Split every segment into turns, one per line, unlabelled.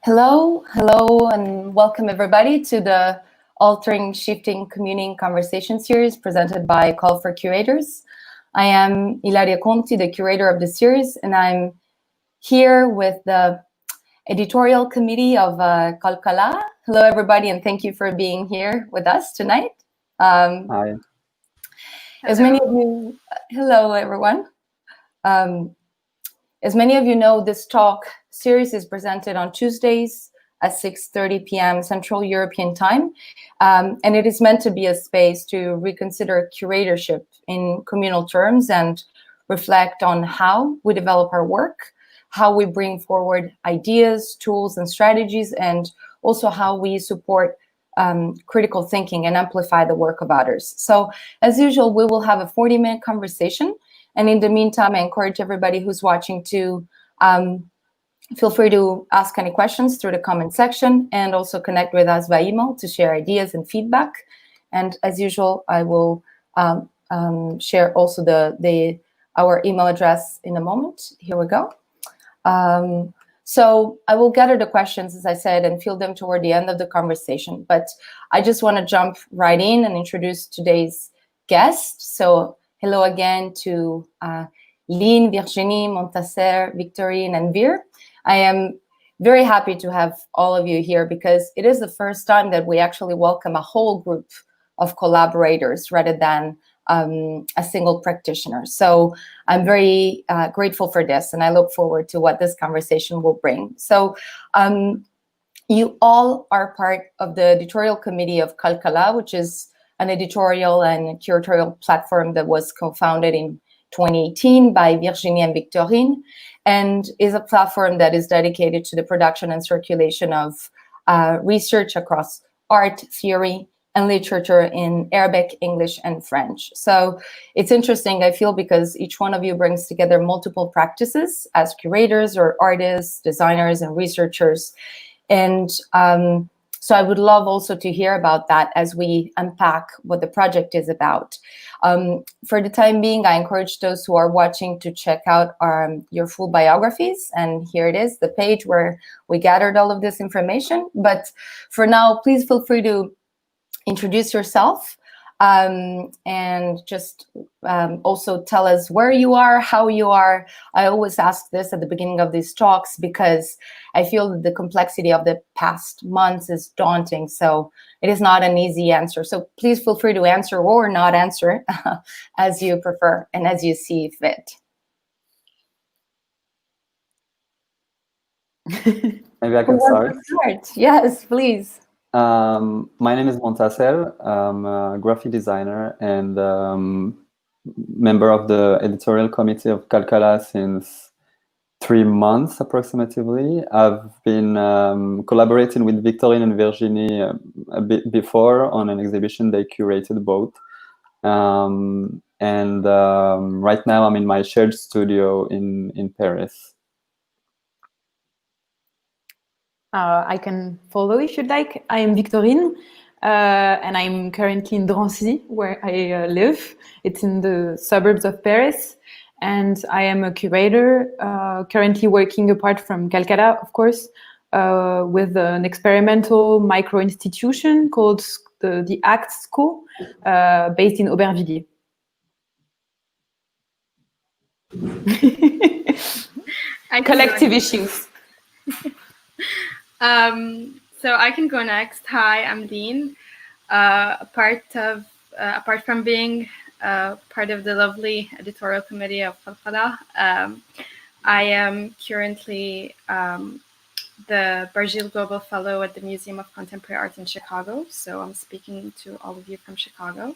Hello, and welcome everybody to the Altering, Shifting, Communing Conversation series presented by Call for Curators. I am Ilaria Conti, the curator of the series, and I'm here with the editorial committee of Qalqalah. Hello everybody, and thank you for being here with us tonight.
Hi.
As many of you, hello everyone. As many of you know, this talk series is presented on Tuesdays at 6:30 p.m. Central European Time, and it is meant to be a space to reconsider curatorship in communal terms and reflect on how we develop our work, how we bring forward ideas, tools, and strategies, and also how we support critical thinking and amplify the work of others. So, as usual, we will have a 40-minute conversation. And in the meantime, I encourage everybody who's watching to feel free to ask any questions through the comment section and also connect with us via email to share ideas and feedback. And as usual, I will share also our email address in a moment. Here we go. So I will gather the questions, as I said, and field them toward the end of the conversation. But I just want to jump right in and introduce today's guest. So hello again to Line, Virginie, Montasser, Victorine, and Vir. I am very happy to have all of you here because it is the first time that we actually welcome a whole group of collaborators rather than a single practitioner. So I'm very grateful for this, and I look forward to what this conversation will bring. So you all are part of the editorial committee of Qalqalah, which is an editorial and curatorial platform that was co-founded in 2018 by Virginie and Victorine, and is a platform that is dedicated to the production and circulation of research across art, theory, and literature in Arabic, English, and French. So it's interesting, I feel, because each one of you brings together multiple practices as curators or artists, designers, and researchers. And so I would love also to hear about that as we unpack what the project is about. For the time being, I encourage those who are watching to check out your full biographies. And here it is, the page where we gathered all of this information. But for now, please feel free to introduce yourself and just also tell us where you are, how you are. I always ask this at the beginning of these talks because I feel that the complexity of the past months is daunting. So it is not an easy answer. So please feel free to answer or not answer as you prefer and as you see fit.
Maybe I can start.
Yes, please.
My name is Montasser. I'm a graphic designer and member of the editorial committee of Qalqalah since 3 months approximately. I've been collaborating with Victorine and Virginie a bit before on an exhibition they curated both. Right now I'm in my shared studio in Paris.
I can follow if you'd like. I am Victorine, and I'm currently in Drancy, where I live. It's in the suburbs of Paris, and I am a curator, currently working apart from Qalqalah, of course, with an experimental micro-institution called the ALT School, based in Aubervilliers. Collective issues.
So I can go next. Hi, I'm Dean. Apart from being part of the lovely editorial committee of Qalqalah, I am currently the Bargil Global Fellow at the Museum of Contemporary Art in Chicago. So I'm speaking to all of you from Chicago.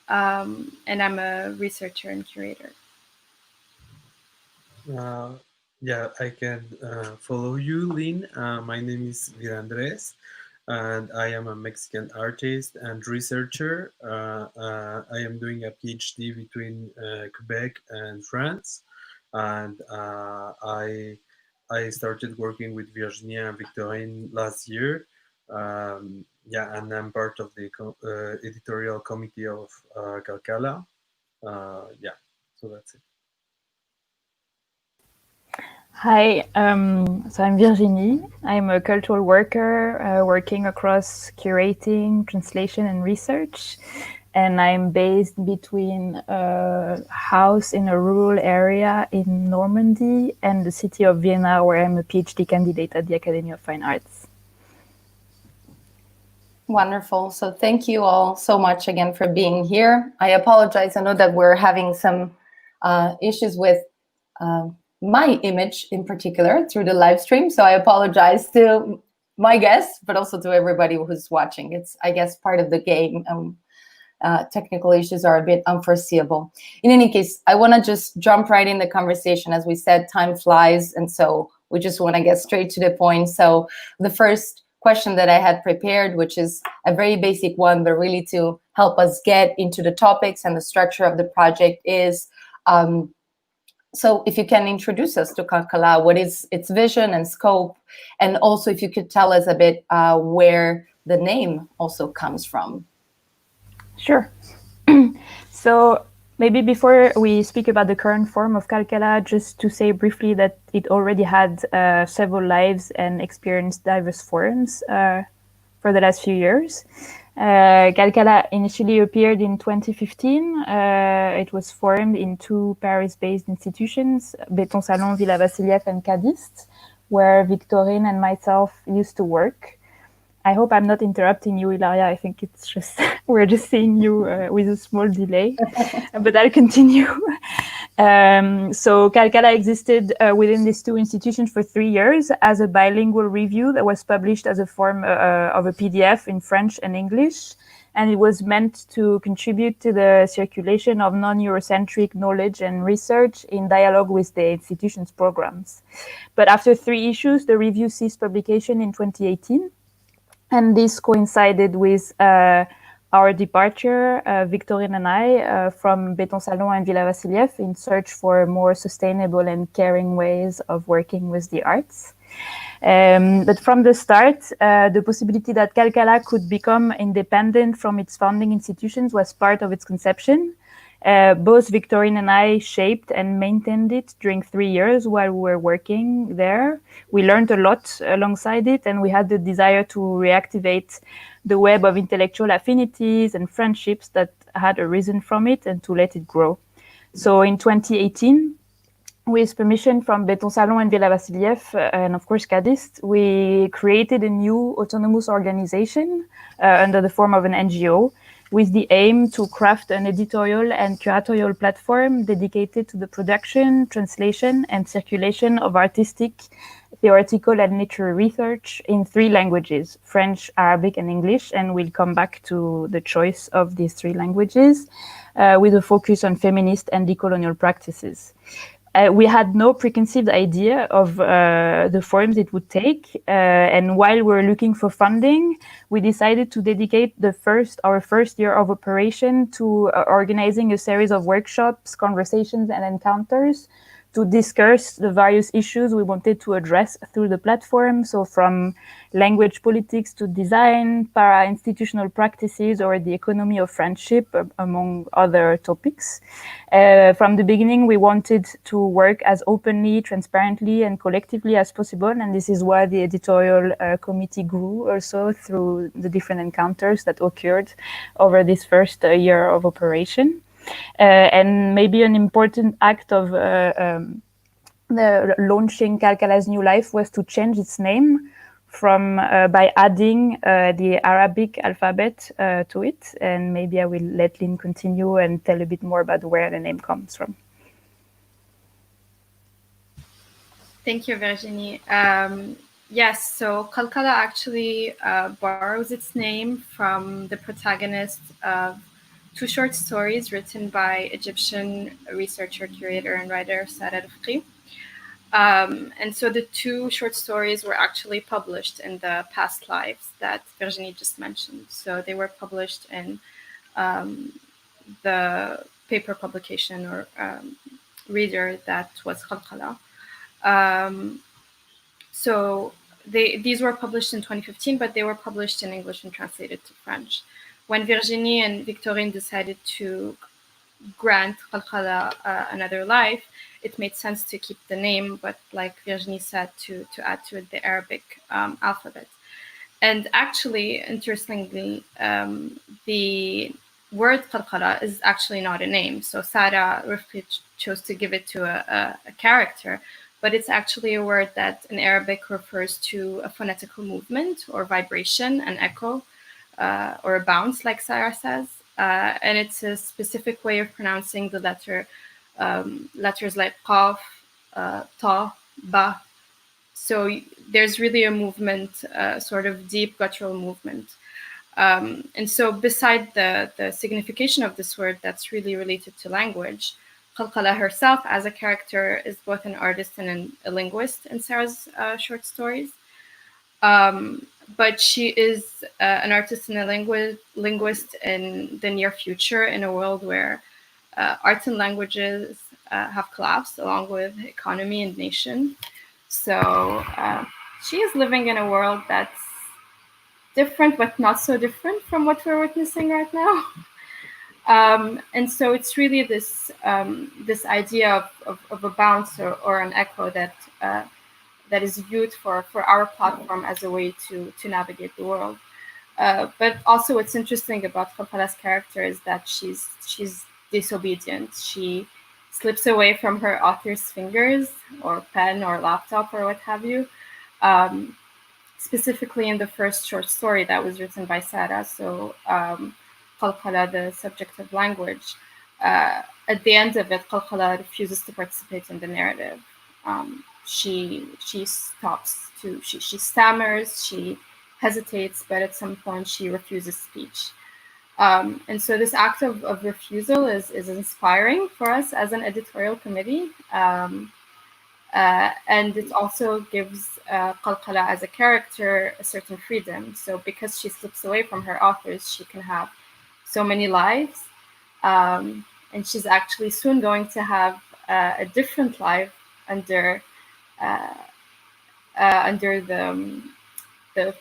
And I'm a researcher and curator.
Yeah, I can follow you, Lynn. My name is Andres, and I am a Mexican artist and researcher. I am doing a PhD between Quebec and France, and I started working with Virginie and Victorine last year. Yeah, and I'm part of the editorial committee of Qalqalah. Yeah, So that's it.
Hi, so I'm Virginie. I'm a cultural worker working across curating, translation, and research. And I'm based between a house in a rural area in Normandy and the city of Vienna, where I'm a PhD candidate at the Academy of Fine Arts.
Wonderful. So thank you all so much again for being here. I apologize. I know that we're having some issues with my image in particular through the live stream. So I apologize to my guests, but also to everybody who's watching. It's, I guess, part of the game. Technical issues are a bit unforeseeable. In any case, I want to just jump right in the conversation. As we said, time flies. And so we just want to get straight to the point. So the first question that I had prepared, which is a very basic one, but really to help us get into the topics and the structure of the project is, so if you can introduce us to Qalqalah, what is its vision and scope? And also if you could tell us a bit where the name also comes from.
Sure. So maybe before we speak about the current form of Qalqalah, just to say briefly that it already had several lives and experienced diverse forms for the last few years. Qalqalah initially appeared in 2015. It was formed in two Paris-based institutions, Béton Salon, Villa Vassiliev, and Cadiste, where Victorine and myself used to work. I hope I'm not interrupting you, Ilaria. I think it's just, we're just seeing you with a small delay, but I'll continue. So Qalqalah existed within these two institutions for 3 years as a bilingual review that was published as a form of a PDF in French and English. And it was meant to contribute to the circulation of non-Eurocentric knowledge and research in dialogue with the institution's programs. But after 3 issues, the review ceased publication in 2018. And this coincided with our departure, Victorine and I, from Béton Salon and Villa Vassiliev in search for more sustainable and caring ways of working with the arts. But from the start, the possibility that Qalqalah could become independent from its founding institutions was part of its conception. Both Victorine and I shaped and maintained it during 3 years while we were working there. We learned a lot alongside it, and we had the desire to reactivate the web of intellectual affinities and friendships that had arisen from it and to let it grow. So in 2018, with permission from Béton Salon and Villa Vassiliev, and of course Cadiste, we created a new autonomous organization under the form of an NGO, with the aim to craft an editorial and curatorial platform dedicated to the production, translation, and circulation of artistic, theoretical, and literary research in 3 languages, French, Arabic, and English, and we'll come back to the choice of these 3 languages, with a focus on feminist and decolonial practices. We had no preconceived idea of the forms it would take. And while we were looking for funding, we decided to dedicate our first year of operation to organizing a series of workshops, conversations, and encounters to discuss the various issues we wanted to address through the platform. So from language politics to design, para-institutional practices, or the economy of friendship, among other topics. From the beginning, we wanted to work as openly, transparently, and collectively as possible. And this is why the editorial committee grew also through the different encounters that occurred over this first year of operation. And maybe an important act of the launching Qalqalah's new life was to change its name from by adding the Arabic alphabet to it. And maybe I will let Lynn continue and tell a bit more about where the name comes from.
Thank you, Virginie. Yes, so Qalqalah actually borrows its name from the protagonist of 2 short stories written by Egyptian researcher, curator, and writer Sarah Rifky. And so the 2 short stories were actually published in the past lives that Virginie just mentioned. So they were published in the paper publication or reader that was Qalqalah. So these were published in 2015, but they were published in English and translated to French. When Virginie and Victorine decided to grant Qalqalah another life, it made sense to keep the name, but like Virginie said, to add to it the Arabic alphabet. And actually, interestingly, the word Qalqalah is actually not a name. So Sarah Rifky chose to give it to a character, but it's actually a word that in Arabic refers to a phonetical movement or vibration, an echo, or a bounce, like Sarah says. And it's a specific way of pronouncing the letters like qaf, ta, ba. So there's really a movement, sort of deep guttural movement. And so beside the signification of this word that's really related to language, Qalqalah herself as a character is both an artist and a linguist in Sarah's short stories. But she is an artist and a linguist in the near future, in a world where arts and languages have collapsed along with economy and nation. So she is living in a world that's different, but not so different from what we're witnessing right now. And so it's really this this idea of a bounce or an echo that that is viewed for our platform as a way to navigate the world. But also what's interesting about Qalqalah's character is that she's disobedient. She slips away from her author's fingers or pen or laptop or what have you. Specifically in the first short story that was written by Sarah, so Qalqalah, the subject of language, at the end of it, Qalqalah refuses to participate in the narrative. She stops to, she stammers, she hesitates, but at some point she refuses speech. And so this act of refusal is inspiring for us as an editorial committee. And it also gives Qalqalah as a character a certain freedom. So because she slips away from her authors, she can have so many lives. And she's actually soon going to have a different life under the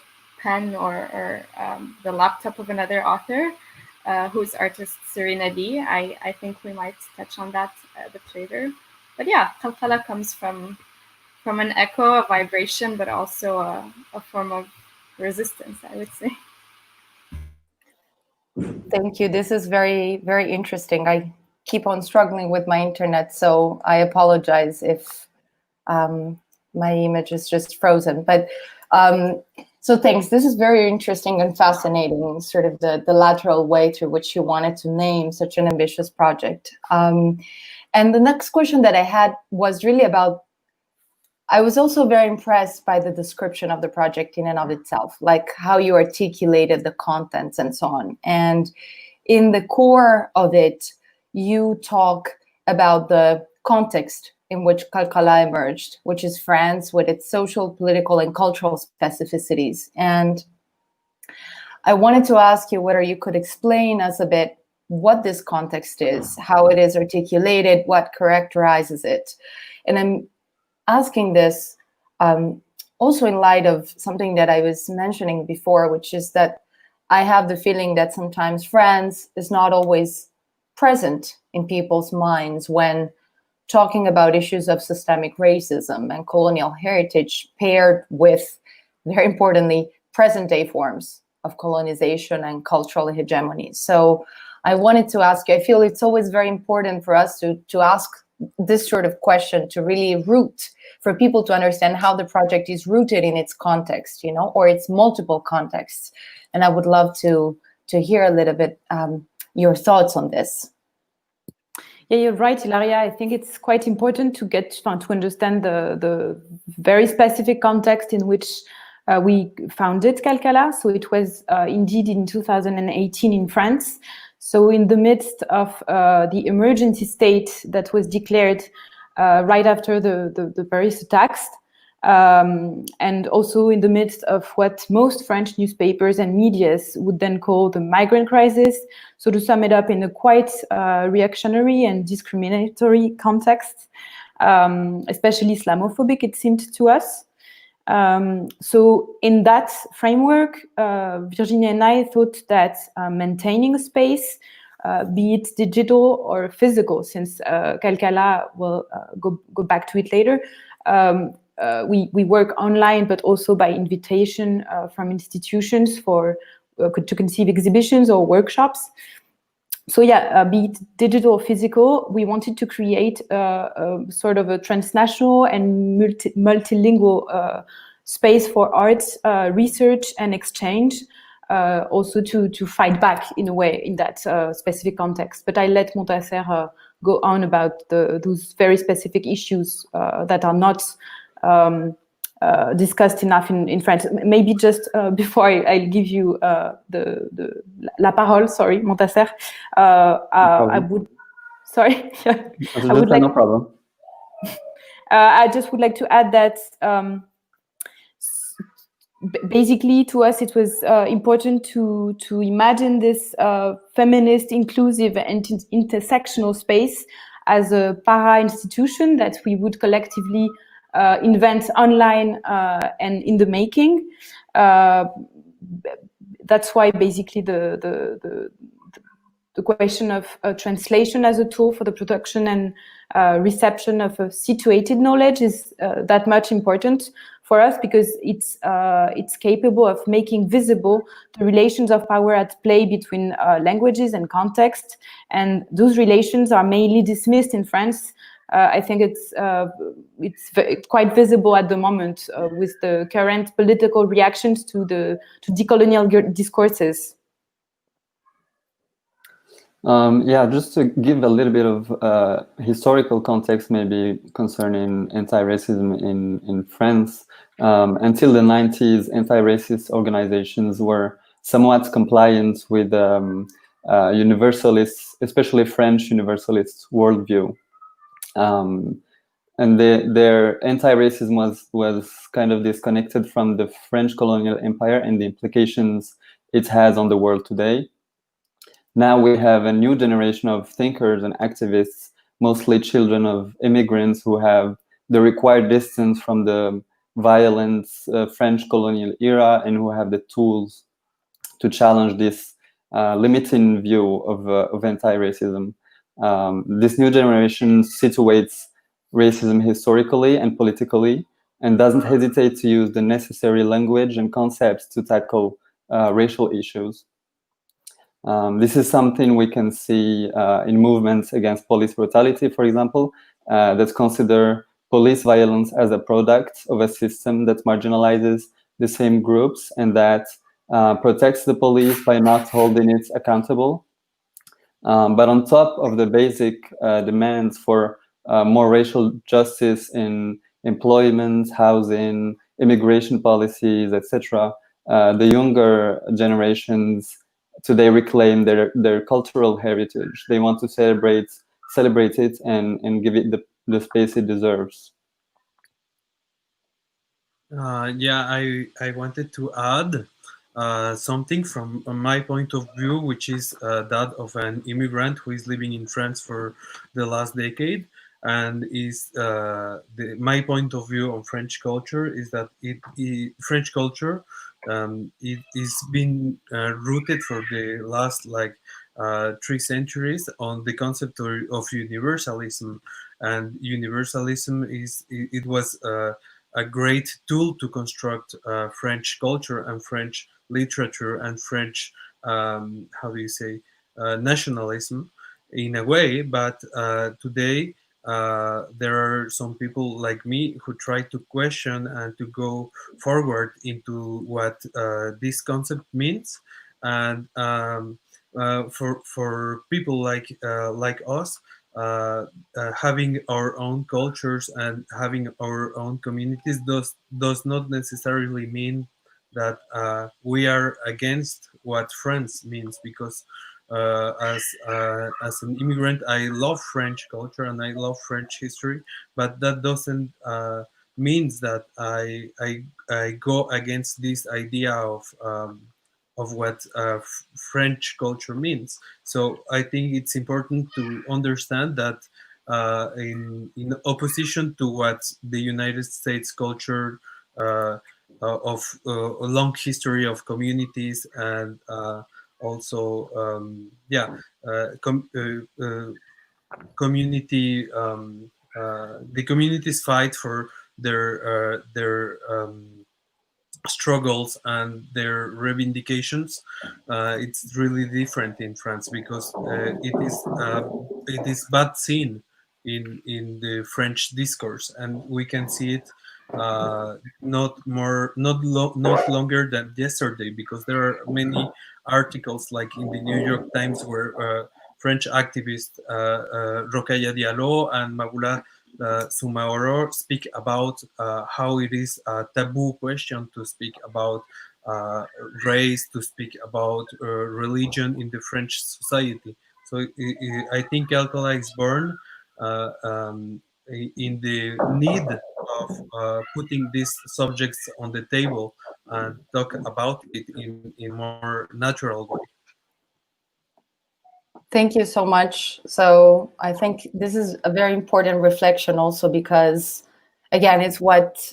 pen or the laptop of another author, who's artist Serena Lee. I think we might touch on that a bit later. But yeah, Qalqalah comes from an echo, a vibration, but also a form of resistance, I would say.
Thank you. This is very, very interesting. I keep on struggling with my internet, so I apologize if my image is just frozen. But so thanks. This is very interesting and fascinating, sort of the lateral way through which you wanted to name such an ambitious project. And the next question that I had was really about, I was also very impressed by the description of the project in and of itself, like how you articulated the contents and so on. And in the core of it, you talk about the context in which Qalqalah emerged, which is France with its social, political, and cultural specificities. And I wanted to ask you whether you could explain us a bit what this context is, how it is articulated, what characterizes it. And I'm asking this also in light of something that I was mentioning before, which is that I have the feeling that sometimes France is not always present in people's minds when talking about issues of systemic racism and colonial heritage paired with, very importantly, present-day forms of colonization and cultural hegemony. So I wanted to ask you, I feel it's always very important for us to ask this sort of question, to really root, for people to understand how the project is rooted in its context, you know, or its multiple contexts. And I would love to hear a little bit your thoughts on this.
Yeah, you're right, Ilaria. I think it's quite important to get to understand the very specific context in which we founded Qalqalah. So it was indeed in 2018 in France. So in the midst of the emergency state that was declared right after the Paris attacks, and also in the midst of what most French newspapers and medias would then call the migrant crisis. So to sum it up, in a quite reactionary and discriminatory context, especially Islamophobic, it seemed to us. So in that framework, Virginie and I thought that maintaining a space be it digital or physical, since Qalqalah will go back to it later. We work online, but also by invitation from institutions for to conceive exhibitions or workshops. So yeah, be it digital or physical, we wanted to create sort of a transnational and multilingual space for arts, research and exchange, also to fight back in a way in that specific context. But I let Montasser go on about those very specific issues that are not discussed enough in France. Maybe just before I'll give you la parole, sorry, Montasser, I would, sorry, I would like,
no problem.
I just would like to add that basically to us it was important to imagine this feminist, inclusive and intersectional space as a para-institution that we would collectively invent online and in the making. That's why basically the question of translation as a tool for the production and reception of a situated knowledge is that much important for us, because it's capable of making visible the relations of power at play between languages and context, and those relations are mainly dismissed in France. I think it's quite visible at the moment with the current political reactions to decolonial discourses.
Yeah, just to give a little bit of historical context, maybe concerning anti-racism in France. Until the 90s, anti-racist organizations were somewhat compliant with universalists, especially French universalist worldview. And their anti-racism was kind of disconnected from the French colonial empire and the implications it has on the world today. Now we have a new generation of thinkers and activists, mostly children of immigrants who have the required distance from the violent French colonial era and who have the tools to challenge this limiting view of anti-racism. This new generation situates racism historically and politically and doesn't hesitate to use the necessary language and concepts to tackle racial issues. This is something we can see in movements against police brutality, for example, that consider police violence as a product of a system that marginalizes the same groups and that protects the police by not holding it accountable. But on top of the basic demands for more racial justice in employment, housing, immigration policies, etc., the younger generations today reclaim their cultural heritage. They want to celebrate it and give it the space it deserves.
Yeah, I wanted to add something from my point of view, which is that of an immigrant who is living in France for the last decade, and is my point of view on French culture is that French culture it is been rooted for the last 3 centuries on the concept of universalism, and universalism it was a great tool to construct French culture and French literature and French how do you say nationalism in a way. But today there are some people like me who try to question and to go forward into what this concept means, and for people like us, having our own cultures and having our own communities does not necessarily mean that we are against what France means, because as an immigrant, I love French culture and I love French history, but that doesn't means that I go against this idea of what French culture means. So I think it's important to understand that in opposition to what the United States culture of a long history of communities and also community the communities fight for their struggles and their reivindications. It's really different in France because it is bad seen in the French discourse, and we can see it not longer than yesterday, because there are many articles like in the New York Times where French activists Rokhaya Diallo and Maboula Soumaoro speak about how it is a taboo question to speak about race, to speak about religion in the French society. So I think Qalqalah is born in the need of putting these subjects on the table and talk about it in more natural way.
Thank you so much. So I think this is a very important reflection also because, again, it's what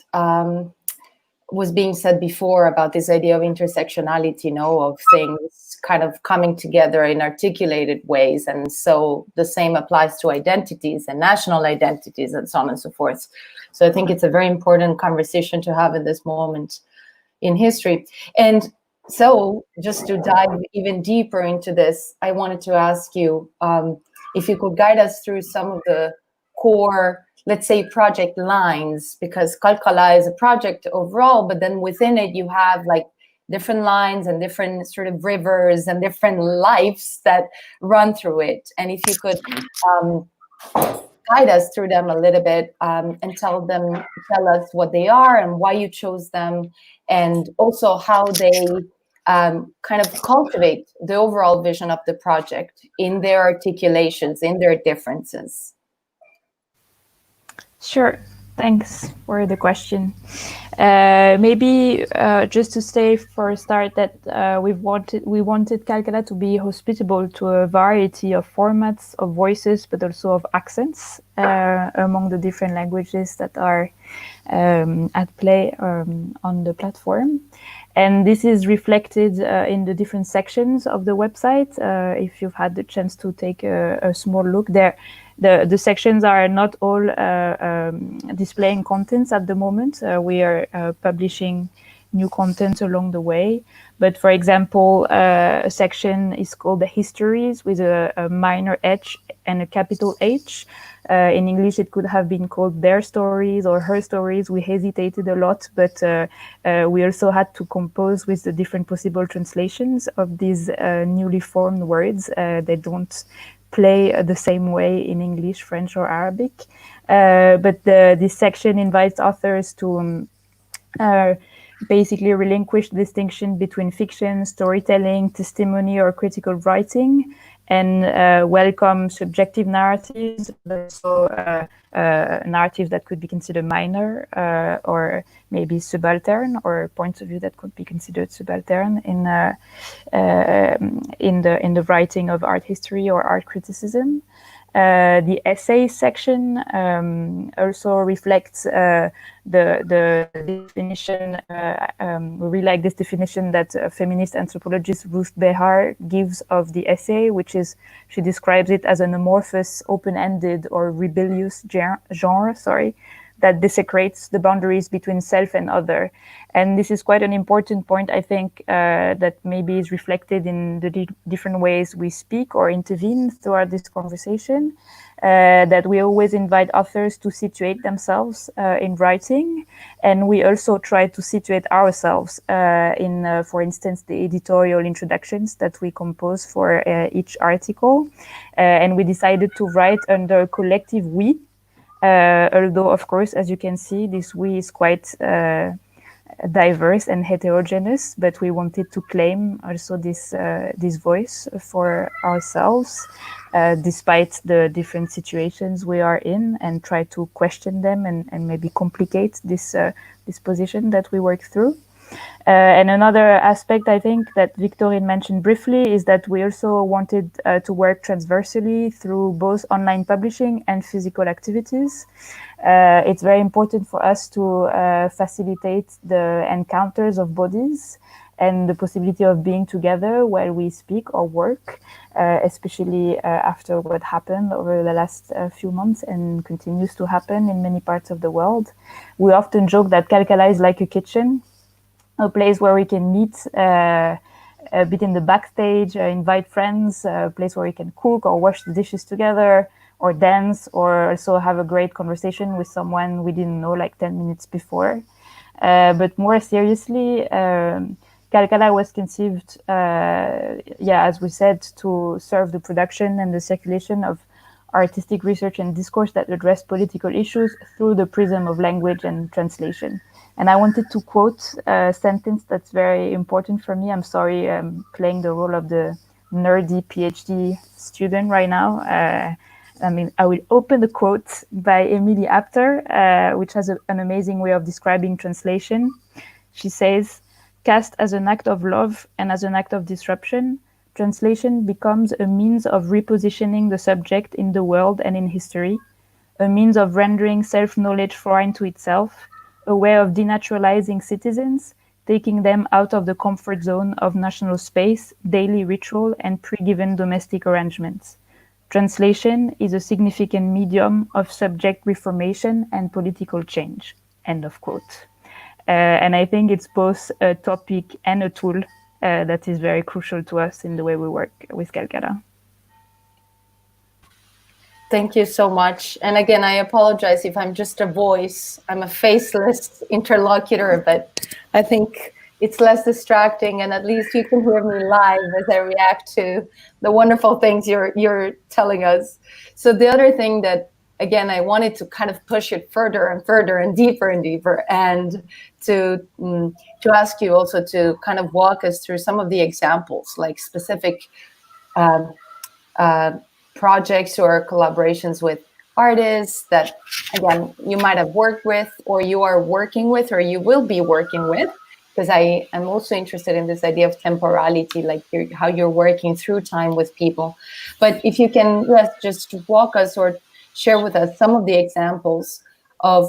was being said before about this idea of intersectionality, you know, of things kind of coming together in articulated ways. And so the same applies to identities and national identities and so on and so forth. So I think it's a very important conversation to have at this moment in history. And so just to dive even deeper into this, I wanted to ask you if you could guide us through some of the core, let's say, project lines, because Qalqalah is a project overall, but then within it you have like different lines and different sort of rivers and different lives that run through it. And if you could guide us through them a little bit and tell us what they are and why you chose them, and also how they kind of cultivate the overall vision of the project in their articulations, in their differences.
Sure. Thanks for the question. Maybe just to say for a start that we wanted Qalqalah to be hospitable to a variety of formats, of voices, but also of accents among the different languages that are at play on the platform. And this is reflected in the different sections of the website. If you've had the chance to take a small look there, the sections are not all displaying contents at the moment. We are publishing new content along the way. But for example, a section is called the histories with a minor H and a capital H. In English, it could have been called their stories or her stories. We hesitated a lot, but we also had to compose with the different possible translations of these newly formed words. They don't play the same way in English, French, or Arabic. But this section invites authors to basically relinquish distinction between fiction, storytelling, testimony, or critical writing, and welcome subjective narratives, but also narratives that could be considered minor or maybe subaltern, or points of view that could be considered subaltern in the writing of art history or art criticism. The essay section also reflects the definition. We really like this definition that feminist anthropologist Ruth Behar gives of the essay, which is, she describes it as an amorphous, open-ended, or rebellious genre, that desecrates the boundaries between self and other. And this is quite an important point, I think, that maybe is reflected in the different ways we speak or intervene throughout this conversation, that we always invite authors to situate themselves in writing. And we also try to situate ourselves in, for instance, the editorial introductions that we compose for each article. And we decided to write under a collective we, although, of course, as you can see, this we is quite diverse and heterogeneous, but we wanted to claim also this voice for ourselves, despite the different situations we are in, and try to question them and maybe complicate this position that we work through. And another aspect, I think, that Victorine mentioned briefly is that we also wanted to work transversely through both online publishing and physical activities. It's very important for us to facilitate the encounters of bodies and the possibility of being together while we speak or work, especially after what happened over the last few months and continues to happen in many parts of the world. We often joke that Qalqalah is like a kitchen, a place where we can meet a bit in the backstage, invite friends, a place where we can cook or wash the dishes together, or dance, or also have a great conversation with someone we didn't know like 10 minutes before. But more seriously, Qalqalah was conceived, as we said, to serve the production and the circulation of artistic research and discourse that address political issues through the prism of language and translation. And I wanted to quote a sentence that's very important for me. I'm sorry, I'm playing the role of the nerdy PhD student right now. I will open the quote by Emily Apter, which has an amazing way of describing translation. She says, "Cast as an act of love and as an act of disruption, translation becomes a means of repositioning the subject in the world and in history, a means of rendering self-knowledge foreign to itself, a way of denaturalizing citizens, taking them out of the comfort zone of national space, daily ritual, and pre-given domestic arrangements. Translation is a significant medium of subject reformation and political change." End of quote. And I think it's both a topic and a tool that is very crucial to us in the way we work with Qalqalah.
Thank you so much. And again, I apologize if I'm just a voice. I'm a faceless interlocutor, but I think it's less distracting, and at least you can hear me live as I react to the wonderful things you're telling us. So the other thing that, again, I wanted to kind of push it further and further and deeper, and to ask you also to kind of walk us through some of the examples, like specific projects or collaborations with artists that, again, you might have worked with, or you are working with, or you will be working with, because I am also interested in this idea of temporality, like how you're working through time with people. But if you can just walk us or share with us some of the examples of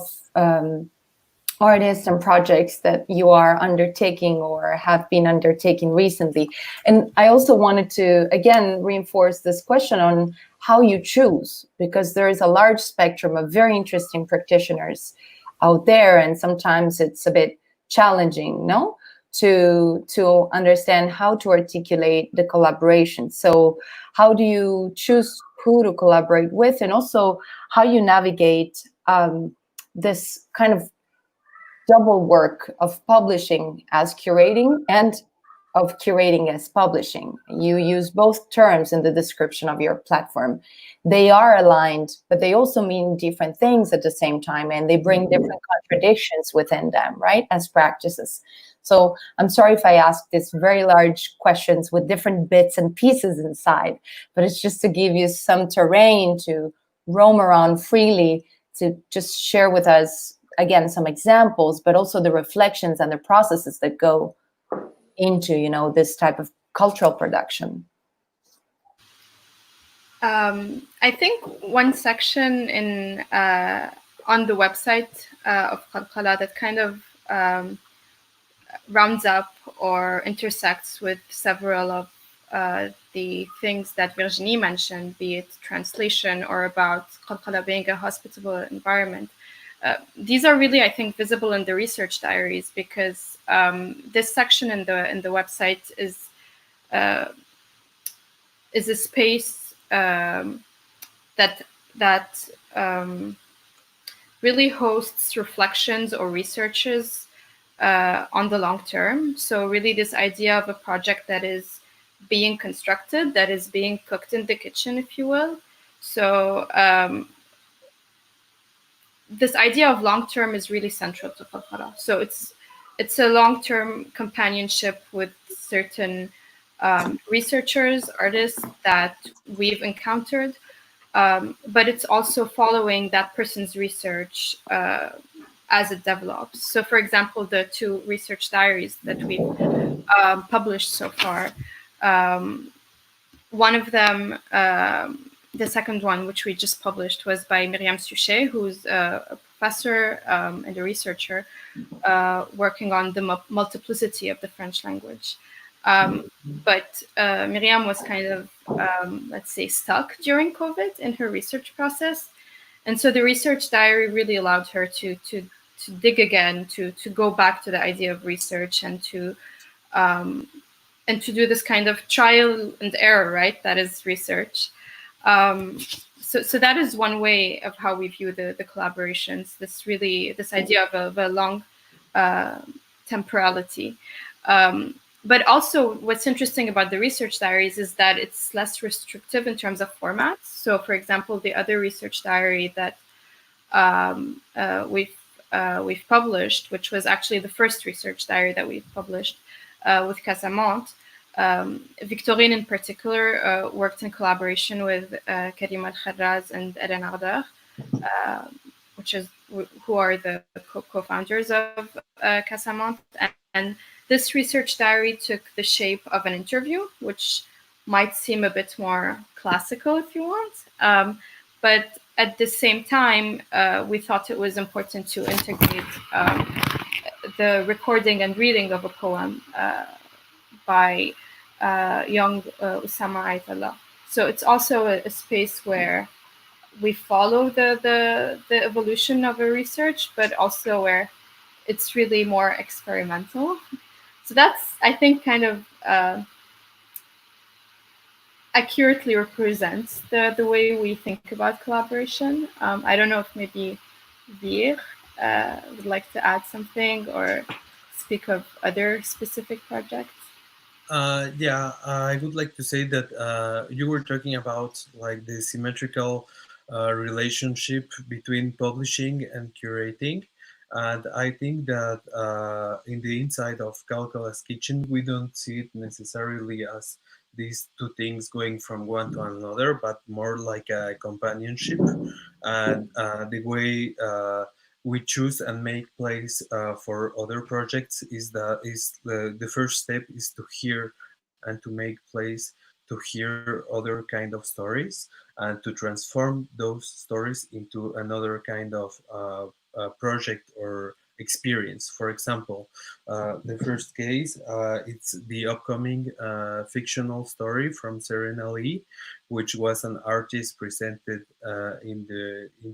artists and projects that you are undertaking or have been undertaking recently. And I also wanted to, again, reinforce this question on how you choose, because there is a large spectrum of very interesting practitioners out there, and sometimes it's a bit challenging, no? To understand how to articulate the collaboration. So how do you choose who to collaborate with, and also how you navigate this kind of double work of publishing as curating and of curating as publishing? You use both terms in the description of your platform. They are aligned, but they also mean different things at the same time, and they bring different contradictions within them, right, as practices. So I'm sorry if I ask these very large questions with different bits and pieces inside, but it's just to give you some terrain to roam around freely, to just share with us, again, some examples, but also the reflections and the processes that go into, this type of cultural production.
I think one section on the website of Qalqalah that kind of rounds up or intersects with several of the things that Virginie mentioned, be it translation or about Qalqalah being a hospitable environment. These are really, I think, visible in the research diaries, because this section in the website is a space that really hosts reflections or researches on the long term. So really this idea of a project that is being constructed, that is being cooked in the kitchen, if you will. So this idea of long-term is really central to Qalqalah. So it's a long-term companionship with certain researchers, artists that we've encountered, but it's also following that person's research as it develops. So for example, the 2 research diaries that we've published so far, one of them the second one, which we just published, was by Myriam Suchet, who's a professor and a researcher working on the multiplicity of the French language. But Myriam was kind of, let's say, stuck during COVID in her research process. And so the research diary really allowed her to dig again, to go back to the idea of research and to do this kind of trial and error, right? That is research. So that is one way of how we view the collaborations. This idea of a long temporality. But also, what's interesting about the research diaries is that it's less restrictive in terms of formats. So, for example, the other research diary that we've published, which was actually the first research diary that we've published with Casamante, Victorine in particular worked in collaboration with Karim Al-Kharraz and Eren Ardar, who are the co-founders of Casamante. And this research diary took the shape of an interview, which might seem a bit more classical if you want. But at the same time, we thought it was important to integrate the recording and reading of a poem by young Usama Aitala. So it's also a space where we follow the evolution of a research, but also where it's really more experimental. So that's, I think, kind of accurately represents the way we think about collaboration. I don't know if maybe Vir would like to add something or speak of other specific projects.
Yeah, I would like to say that you were talking about like the symmetrical relationship between publishing and curating. And I think that in the inside of Qalqalah's kitchen, we don't see it necessarily as these two things going from one to another, but more like a companionship. And the way we choose and make place for other projects is the first step is to hear and to make place to hear other kind of stories and to transform those stories into another kind of project or experience. For example, the first case, it's the upcoming fictional story from Serena Lee, which was an artist presented in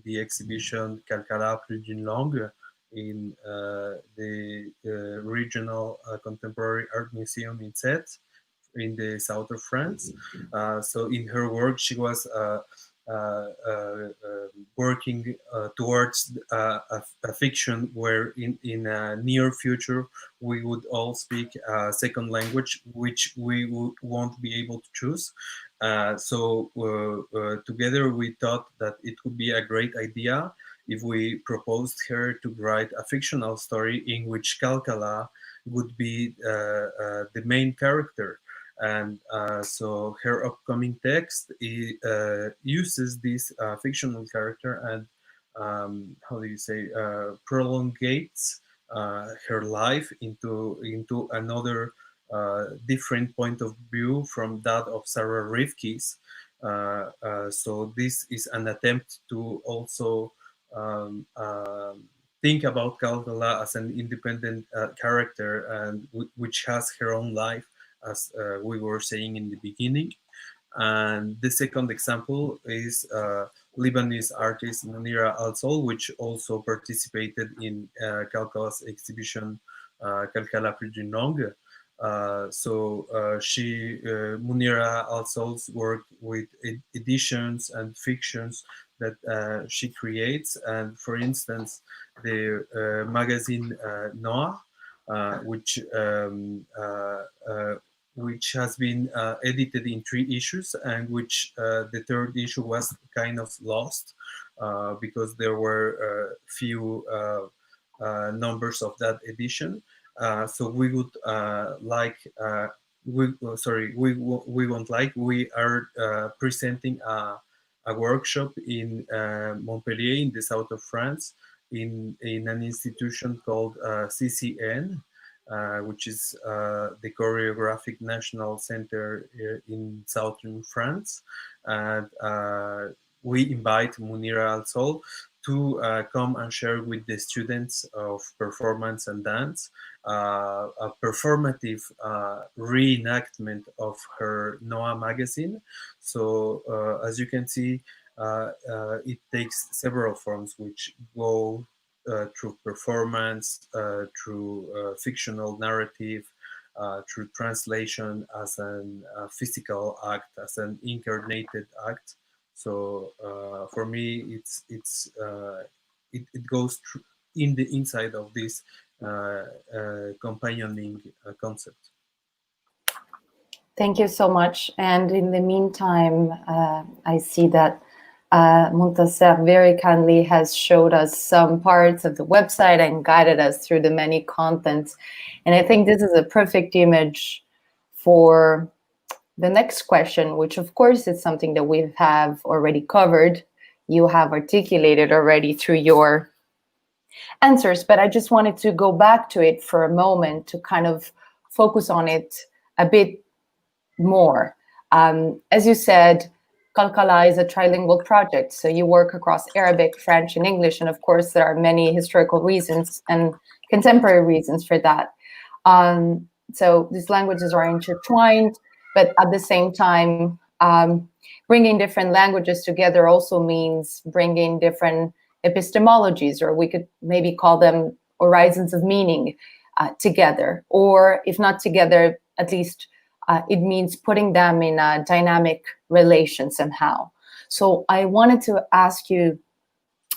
the exhibition Qalqalah plus d'une langue in the regional contemporary art museum in Sète, in the south of France. So in her work, she was working towards a fiction where in a near future we would all speak a second language which we won't be able to choose. So together we thought that it would be a great idea if we proposed her to write a fictional story in which Qalqalah would be the main character. And so her upcoming text uses this fictional character and how do you say prolongates her life into another different point of view from that of Sarah Rifky's. So this is an attempt to also think about Qalqalah as an independent character and which has her own life, as we were saying in the beginning. And the second example is Lebanese artist Munira Al-Sol, which also participated in Qalqalah's exhibition Qalqalah plus d'une langue. Munira Al-Sol's work with editions and fictions that she creates, and for instance the magazine Noir, which has been edited in 3 issues, and which the 3rd issue was kind of lost because there were few numbers of that edition. So we would we are presenting a workshop in Montpellier in the south of France in an institution called CCN. which is the choreographic national center in southern France. And we invite Munira also to come and share with the students of performance and dance a performative reenactment of her Noah magazine. So as you can see, it takes several forms which go through performance, through fictional narrative, through translation as a physical act, as an incarnated act. So for me, it goes in the inside of this companioning concept.
Thank you so much. And in the meantime, I see that Montasser very kindly has showed us some parts of the website and guided us through the many contents. And I think this is a perfect image for the next question, which of course is something that we have already covered. You have articulated already through your answers, but I just wanted to go back to it for a moment to kind of focus on it a bit more. As you said, Qalqalah is a trilingual project, so you work across Arabic, French, and English, and of course there are many historical reasons and contemporary reasons for that. So these languages are intertwined, but at the same time, bringing different languages together also means bringing different epistemologies, or we could maybe call them horizons of meaning together, or if not together, at least it means putting them in a dynamic relation somehow. So I wanted to ask you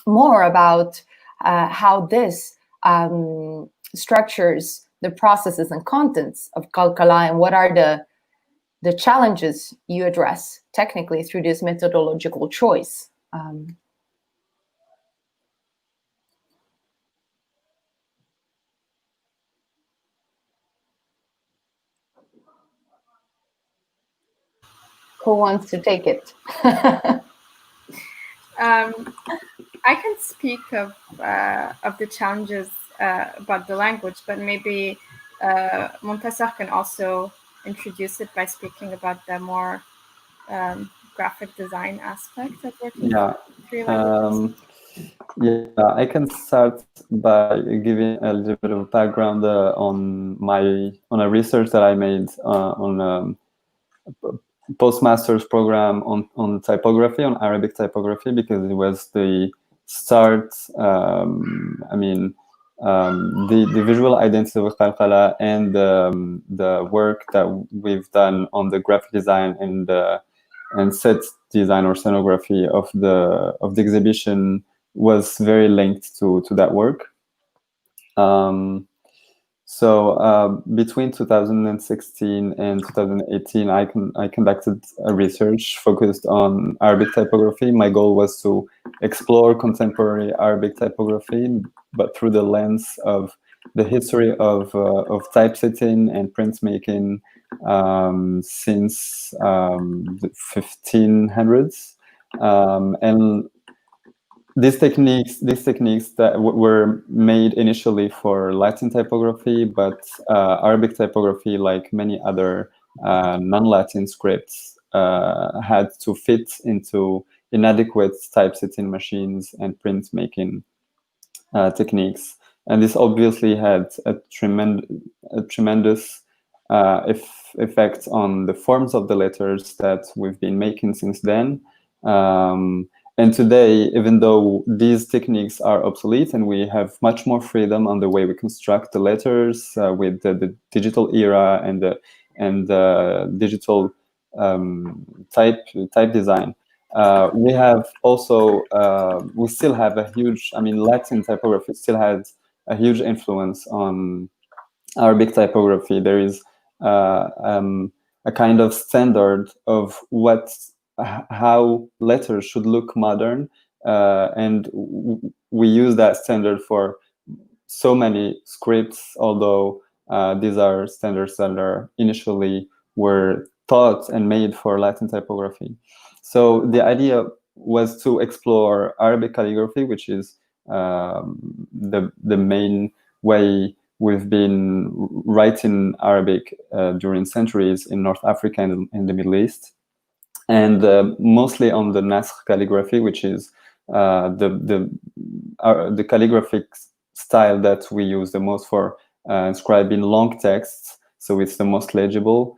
more about how this structures the processes and contents of Qalqalah, and what are the challenges you address technically through this methodological choice. Who wants to take it?
I can speak of the challenges about the language, but maybe Montasser can also introduce it by speaking about the more graphic design aspect of working with three languages.
Yeah, I can start by giving a little bit of background on a research that I made on postmaster's program on typography, on Arabic typography, because it was the start. The visual identity of Qalqalah and the work that we've done on the graphic design and set design or scenography of the exhibition was very linked to that work. So between 2016 and 2018, I conducted a research focused on Arabic typography. My goal was to explore contemporary Arabic typography, but through the lens of the history of typesetting and printmaking since the 1500s, and these techniques that were made initially for Latin typography, but Arabic typography, like many other non-Latin scripts, had to fit into inadequate typesetting machines and printmaking techniques. And this obviously had a tremendous effect on the forms of the letters that we've been making since then. And today, even though these techniques are obsolete and we have much more freedom on the way we construct the letters with the digital era and the digital type design, we have also we still have a huge. Latin typography still has a huge influence on Arabic typography. There is a kind of standard of how letters should look modern, and we use that standard for so many scripts, although these are standards that initially were thought and made for Latin typography. So the idea was to explore Arabic calligraphy, which is the main way we've been writing Arabic during centuries in North Africa and in the Middle East, and mostly on the Nasr calligraphy, which is the calligraphic style that we use the most for inscribing long texts. So it's the most legible,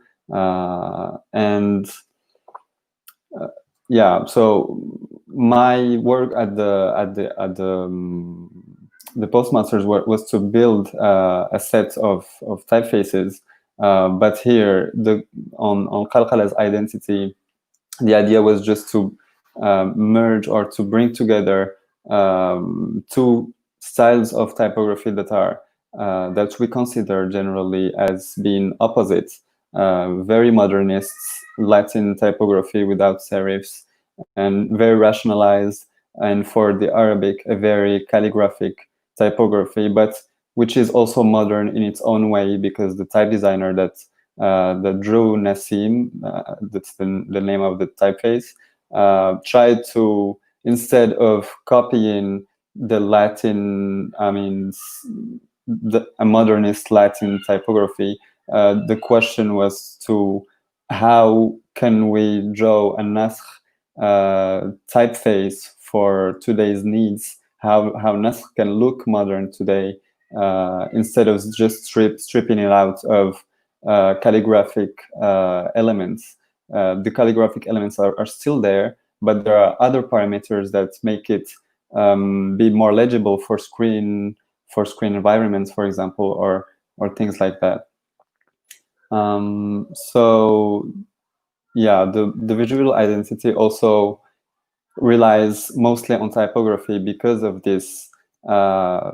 yeah. So my work at the postmasters was to build a set of typefaces, but here on Qalqalah's identity, the idea was just to merge or to bring together two styles of typography that are that we consider generally as being opposite. Very modernist Latin typography without serifs, and very rationalized, and for the Arabic, a very calligraphic typography, but which is also modern in its own way, because the type designer that drew Nassim, that's the name of the typeface, tried to, instead of copying the Latin, a modernist Latin typography, the question was to how can we draw a Nasr typeface for today's needs, how Nasr can look modern today, instead of just stripping it out of calligraphic elements. The calligraphic elements are still there, but there are other parameters that make it be more legible for screen environments, for example, or things like that. So yeah, the visual identity also relies mostly on typography because of this. The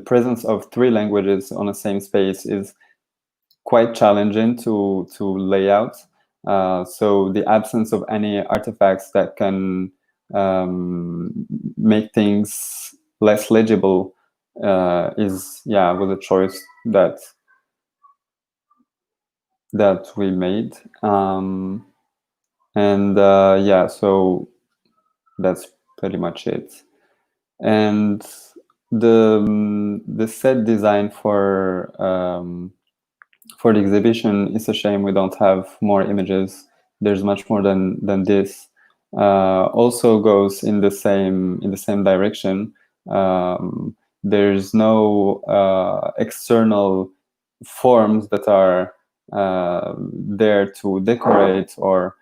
presence of three languages on the same space is quite challenging to lay out. So the absence of any artifacts that can make things less legible was a choice that we made. So that's pretty much it. And the set design for the exhibition, is a shame we don't have more images. There's much more than this. Also goes in the same direction. There's no external forms that are there to decorate, or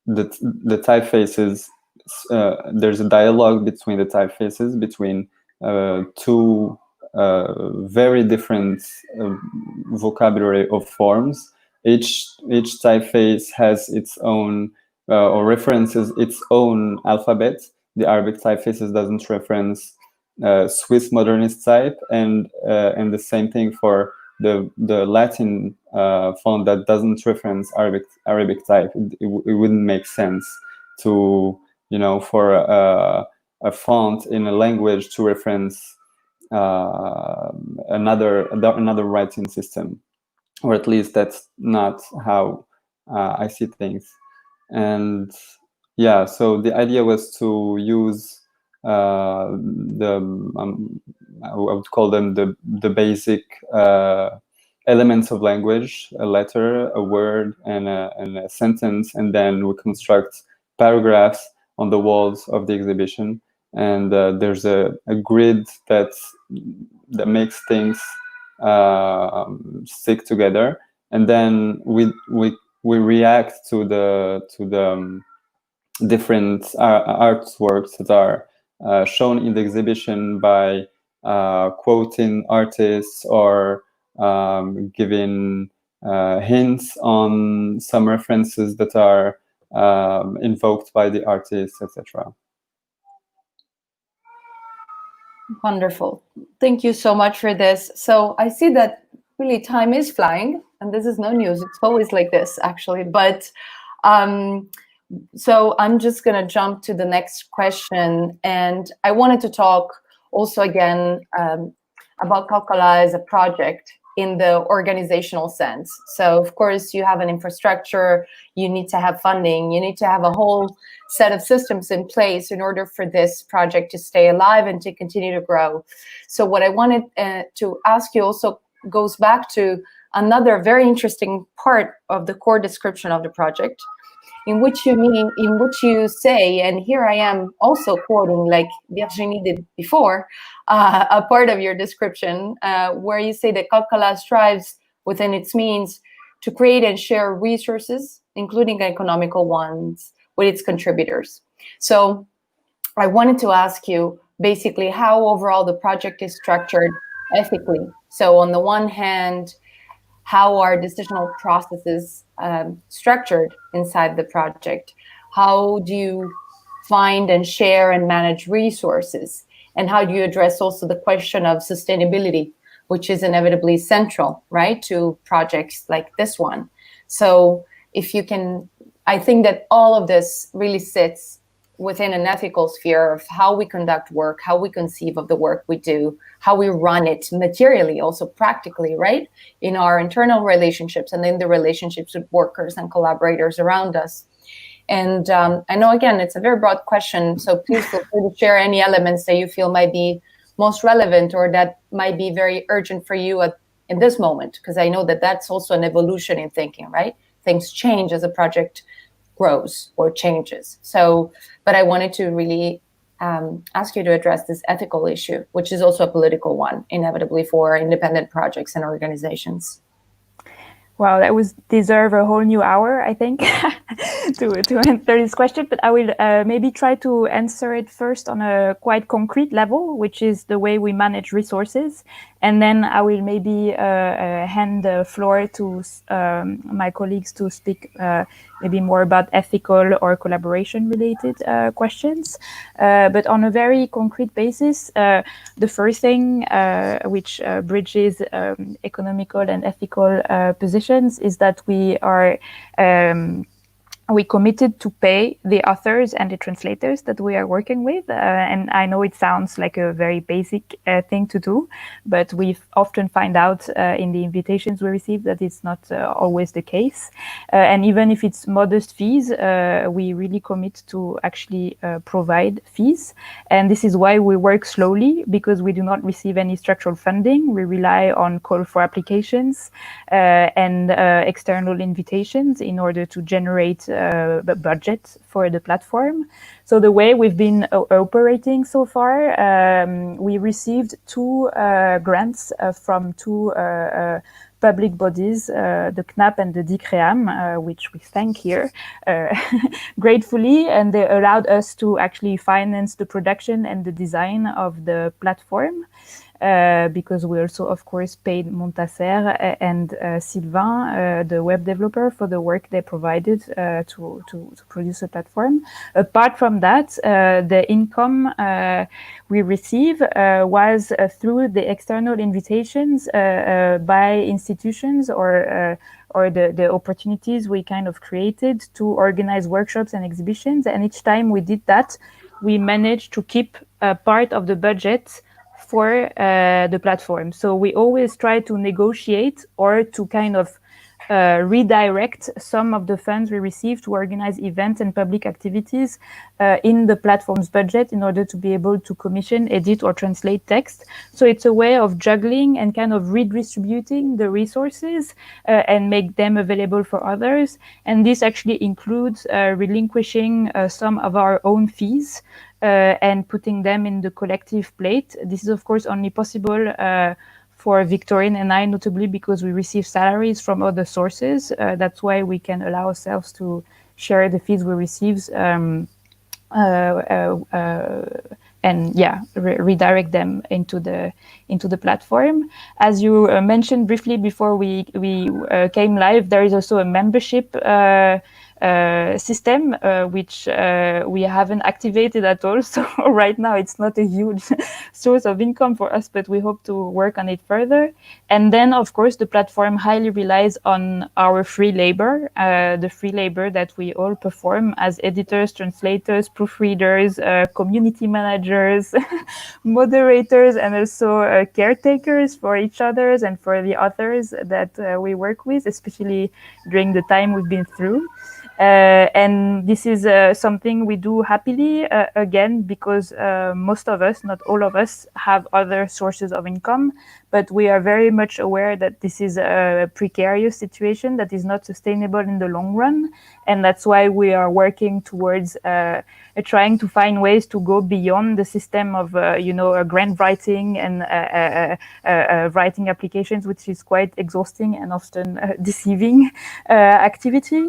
the typefaces. There's a dialogue between the typefaces, between two very different vocabulary of forms. Each typeface has its own or references its own alphabet. The Arabic typefaces doesn't reference Swiss modernist type, and the same thing for the Latin font that doesn't reference Arabic type. It wouldn't make sense to, for a font in a language to reference another writing system, or at least that's not how I see things. And yeah, so the idea was to use I would call them the basic elements of language: a letter, a word, and a sentence, and then we construct paragraphs on the walls of the exhibition. And there's a grid that makes things stick together, and then we react to the different artworks that are shown in the exhibition by quoting artists, or giving hints on some references that are invoked by the artists, etc.
Wonderful. Thank you so much for this. So I see that really time is flying, and this is no news. It's always like this, actually. But so I'm just going to jump to the next question. And I wanted to talk also again about Qalqalah as a project. in the organizational sense. So of course you have an infrastructure, you need to have funding, you need to have a whole set of systems in place in order for this project to stay alive and to continue to grow. So what I wanted to ask you also goes back to another very interesting part of the core description of the project, in which you say, and here I am also quoting like Virginie did before, a part of your description where you say that Qalqalah strives within its means to create and share resources, including economical ones, with its contributors. So I wanted to ask you basically how overall the project is structured ethically. So on the one hand, how are decisional processes structured inside the project? How do you find and share and manage resources? And how do you address also the question of sustainability, which is inevitably central, right, to projects like this one? So if you can, I think that all of this really sits within an ethical sphere of how we conduct work, how we conceive of the work we do, how we run it materially, also practically, right? In our internal relationships and in the relationships with workers and collaborators around us. And I know, again, it's a very broad question, so please feel free to share any elements that you feel might be most relevant or that might be very urgent for you in this moment, because I know that that's also an evolution in thinking, right? Things change as a project grows or changes. So, but I wanted to really ask you to address this ethical issue, which is also a political one, inevitably, for independent projects and organizations.
Wow, that would deserve a whole new hour, I think, to answer this question. But I will maybe try to answer it first on a quite concrete level, which is the way we manage resources. And then I will maybe hand the floor to my colleagues to speak maybe more about ethical or collaboration-related questions. But on a very concrete basis, the first thing which bridges economical and ethical positions is that we are we committed to pay the authors and the translators that we are working with. And I know it sounds like a very basic thing to do, but we often find out in the invitations we receive that it's not always the case. And even if it's modest fees, we really commit to actually provide fees. And this is why we work slowly, because we do not receive any structural funding. We rely on call for applications and external invitations in order to generate budget for the platform. So the way we've been operating so far, we received 2 grants from 2 public bodies, the CNAP and the DICREAM, which we thank here gratefully, and they allowed us to actually finance the production and the design of the platform. Because we also, of course, paid Montasser and Sylvain, the web developer, for the work they provided to produce a platform. Apart from that, the income we receive was through the external invitations by institutions or the opportunities we kind of created to organize workshops and exhibitions. And each time we did that, we managed to keep a part of the budget for the platform. So we always try to negotiate or to kind of redirect some of the funds we receive to organize events and public activities in the platform's budget in order to be able to commission, edit, or translate text. So it's a way of juggling and kind of redistributing the resources and make them available for others. And this actually includes relinquishing some of our own fees and putting them in the collective plate. This is, of course, only possible for Victorine and I, notably because we receive salaries from other sources. That's why we can allow ourselves to share the fees we receive and redirect them into the platform. As you mentioned briefly before we came live, there is also a membership system, which we haven't activated at all. So right now it's not a huge source of income for us, but we hope to work on it further. And then, of course, the platform highly relies on our free labor, the free labor that we all perform as editors, translators, proofreaders, community managers, moderators, and also caretakers for each other and for the authors that we work with, especially during the time we've been through. And this is something we do happily, again, because most of us, not all of us, have other sources of income, but we are very much aware that this is a precarious situation that is not sustainable in the long run. And that's why we are working towards trying to find ways to go beyond the system of, grant writing and writing applications, which is quite exhausting and often deceiving activity.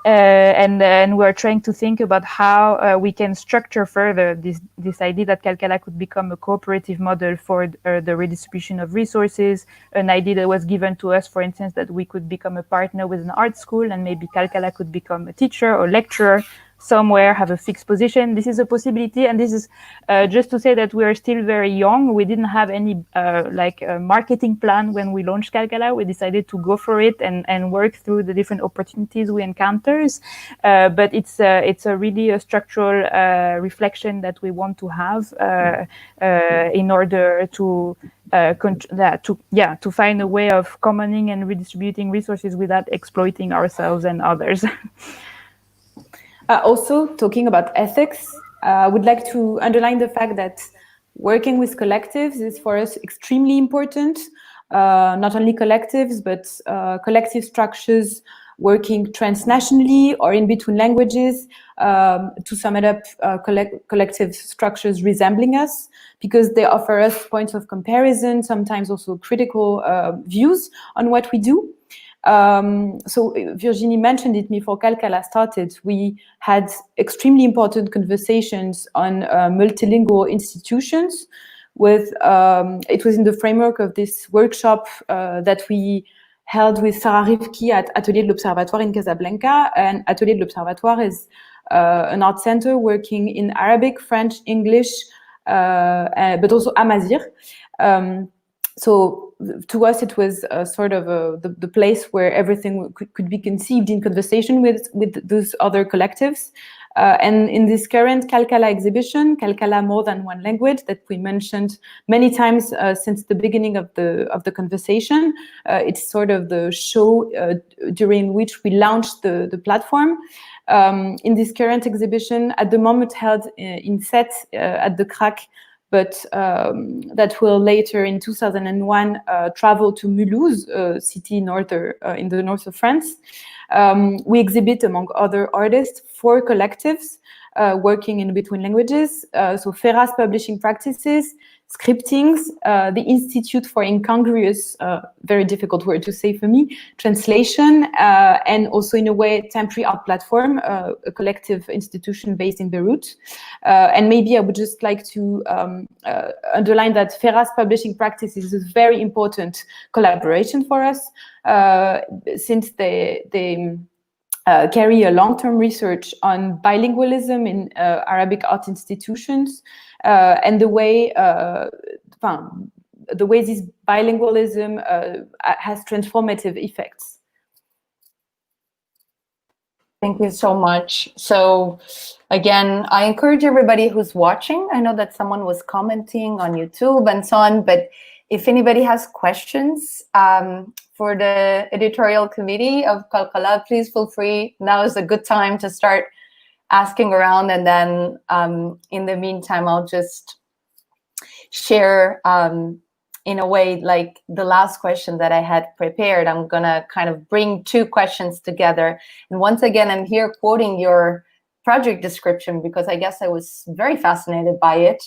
And we're trying to think about how we can structure further this idea that Qalqalah could become a cooperative model for the redistribution of resources, an idea that was given to us, for instance, that we could become a partner with an art school and maybe Qalqalah could become a teacher or lecturer somewhere, have a fixed position. This is a possibility, and this is just to say that we are still very young. We didn't have any marketing plan when we launched Qalqalah. We decided to go for it and work through the different opportunities we encounters. But it's a really a structural reflection that we want to have in order to find a way of commoning and redistributing resources without exploiting ourselves and others.
Also, talking about ethics, I would like to underline the fact that working with collectives is for us extremely important. Not only collectives, but collective structures working transnationally or in between languages. To sum it up, collective structures resembling us, because they offer us points of comparison, sometimes also critical views on what we do. So Virginie mentioned it before Qalqalah started. We had extremely important conversations on multilingual institutions. It was in the framework of this workshop that we held with Sarah Rifky at Atelier de l'Observatoire in Casablanca. And Atelier de l'Observatoire is an art center working in Arabic, French, English, but also Amazigh. So to us, it was sort of the place where everything could be conceived in conversation with those other collectives. And in this current Qalqalah exhibition, Qalqalah More Than One Language, that we mentioned many times since the beginning of the conversation, it's sort of the show during which we launched the platform. In this current exhibition, at the moment held in Sète at the Crac, but that will later in 2001 travel to Mulhouse, a city in the north of France. We exhibit, among other artists, 4 collectives working in between languages. So Hera's publishing practices, scriptings, the Institute for Incongruous, very difficult word to say for me, translation, and also in a way temporary art platform, a collective institution based in Beirut. And maybe I would just like to underline that Hera's publishing practice is a very important collaboration for us, since they carry a long-term research on bilingualism in Arabic art institutions, and the way this bilingualism has transformative effects.
Thank you so much. So again, I encourage everybody who's watching, I know that someone was commenting on YouTube and so on, but if anybody has questions for the editorial committee of Qalqalah, please feel free. Now is a good time to start asking around, and then in the meantime, I'll just share in a way like the last question that I had prepared. I'm gonna kind of bring 2 questions together. And once again, I'm here quoting your project description because I guess I was very fascinated by it.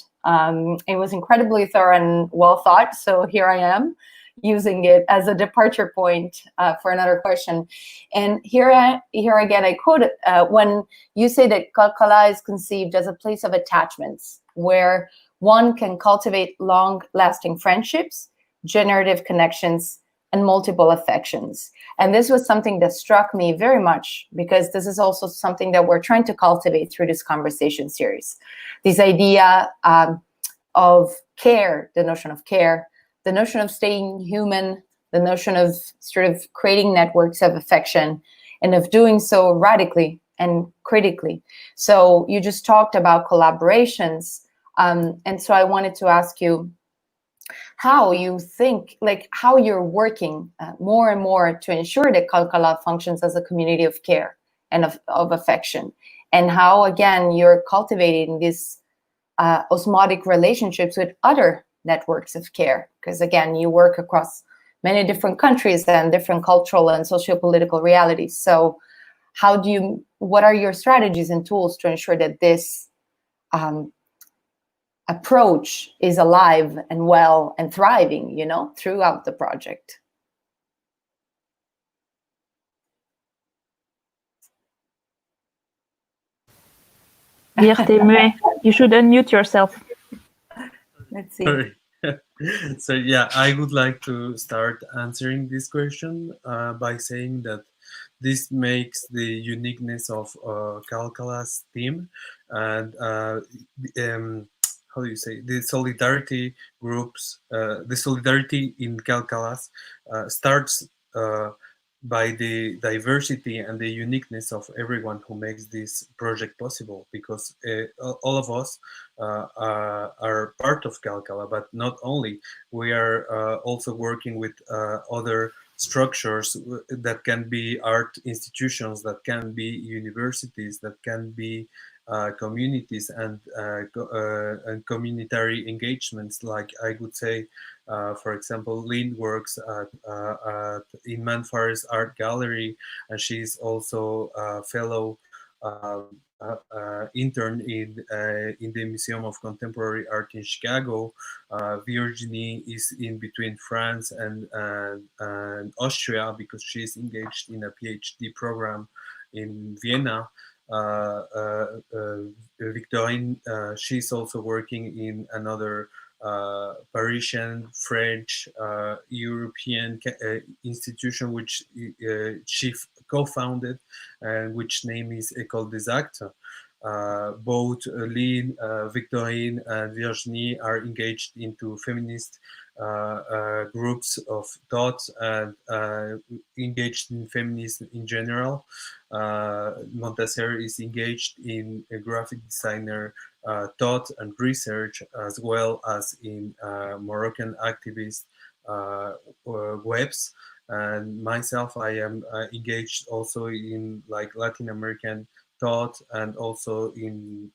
It was incredibly thorough and well thought. So here I am using it as a departure point for another question. And here again, I quote it, when you say that Qalqalah is conceived as a place of attachments where one can cultivate long-lasting friendships, generative connections, and multiple affections. And this was something that struck me very much, because this is also something that we're trying to cultivate through this conversation series. This idea of care, the notion of care, the notion of staying human, the notion of sort of creating networks of affection, and of doing so radically and critically. So you just talked about collaborations, and so I wanted to ask you how you think, like how you're working more and more to ensure that Qalqalah functions as a community of care and of affection, and how, again, you're cultivating these osmotic relationships with other networks of care, because, again, you work across many different countries and different cultural and socio-political realities. So how do you, what are your strategies and tools to ensure that this approach is alive and well and thriving, you know, throughout the project?
You should unmute yourself.
Let's see.
Sorry. So yeah, I would like to start answering this question by saying that this makes the uniqueness of Qalqalah's team, and how do you say, the solidarity groups, the solidarity in Qalqalah starts by the diversity and the uniqueness of everyone who makes this project possible, because all of us are part of Qalqalah, but not only. We are also working with other structures that can be art institutions, that can be universities, that can be communities and communitary engagements. Like I would say, for example, Lynn works in Manfar's art gallery, and she's also a fellow intern in the Museum of Contemporary Art in Chicago. Virginie is in between France and Austria, because she's engaged in a PhD program in Vienna. Victorine, she's also working in another Parisian, French, European institution, which she co-founded, and which name is École des Actes. Both Lynn, Victorine, and Virginie are engaged into feminist groups of thought and engaged in feminism in general. Montasser is engaged in a graphic designer thought and research, as well as in Moroccan activist webs. And myself, I am engaged also in like Latin American thought, and also in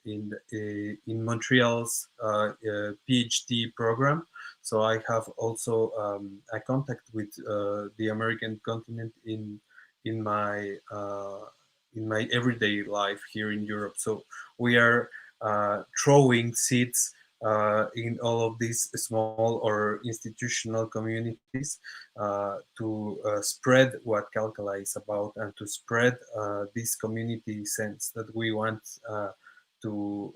Montreal's PhD program. So I have also a contact with the American continent in my everyday life here in Europe. So we are throwing seeds in all of these small or institutional communities to spread what Qalqalah is about, and to spread this community sense that we want to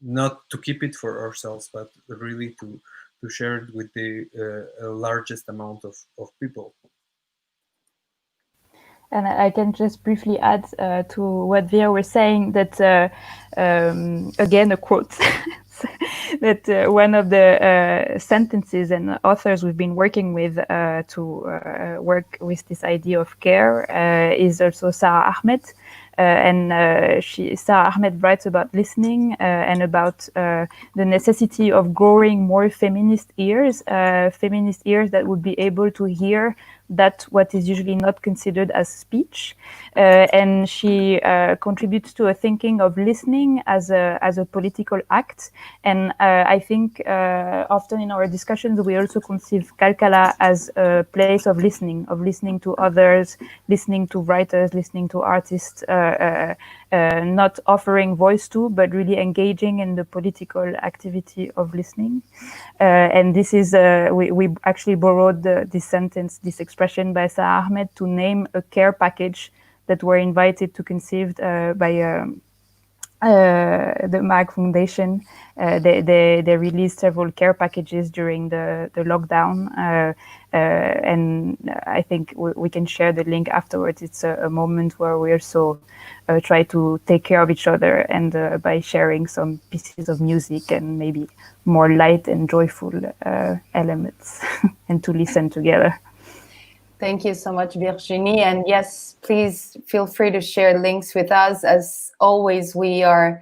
not to keep it for ourselves, but really to share it with the largest amount of people.
And I can just briefly add to what Vera was saying, that again, a quote, that one of the sentences and authors we've been working with to work with this idea of care is also Sarah Ahmed. Sarah Ahmed writes about listening and about the necessity of growing more feminist ears that would be able to hear that what is usually not considered as speech. And she contributes to a thinking of listening as a political act. And I think often in our discussions, we also conceive Qalqalah as a place of listening to others, listening to writers, listening to artists, not offering voice to, but really engaging in the political activity of listening. And this is, we actually borrowed this sentence, this expression by Sarah Ahmed to name a care package that we're invited to conceive by the MAG Foundation. They released several care packages during the lockdown, and I think we can share the link afterwards. It's a moment where we also try to take care of each other, and by sharing some pieces of music and maybe more light and joyful elements, and to listen together.
Thank you so much, Virginie. And yes, please feel free to share links with us. As always, we are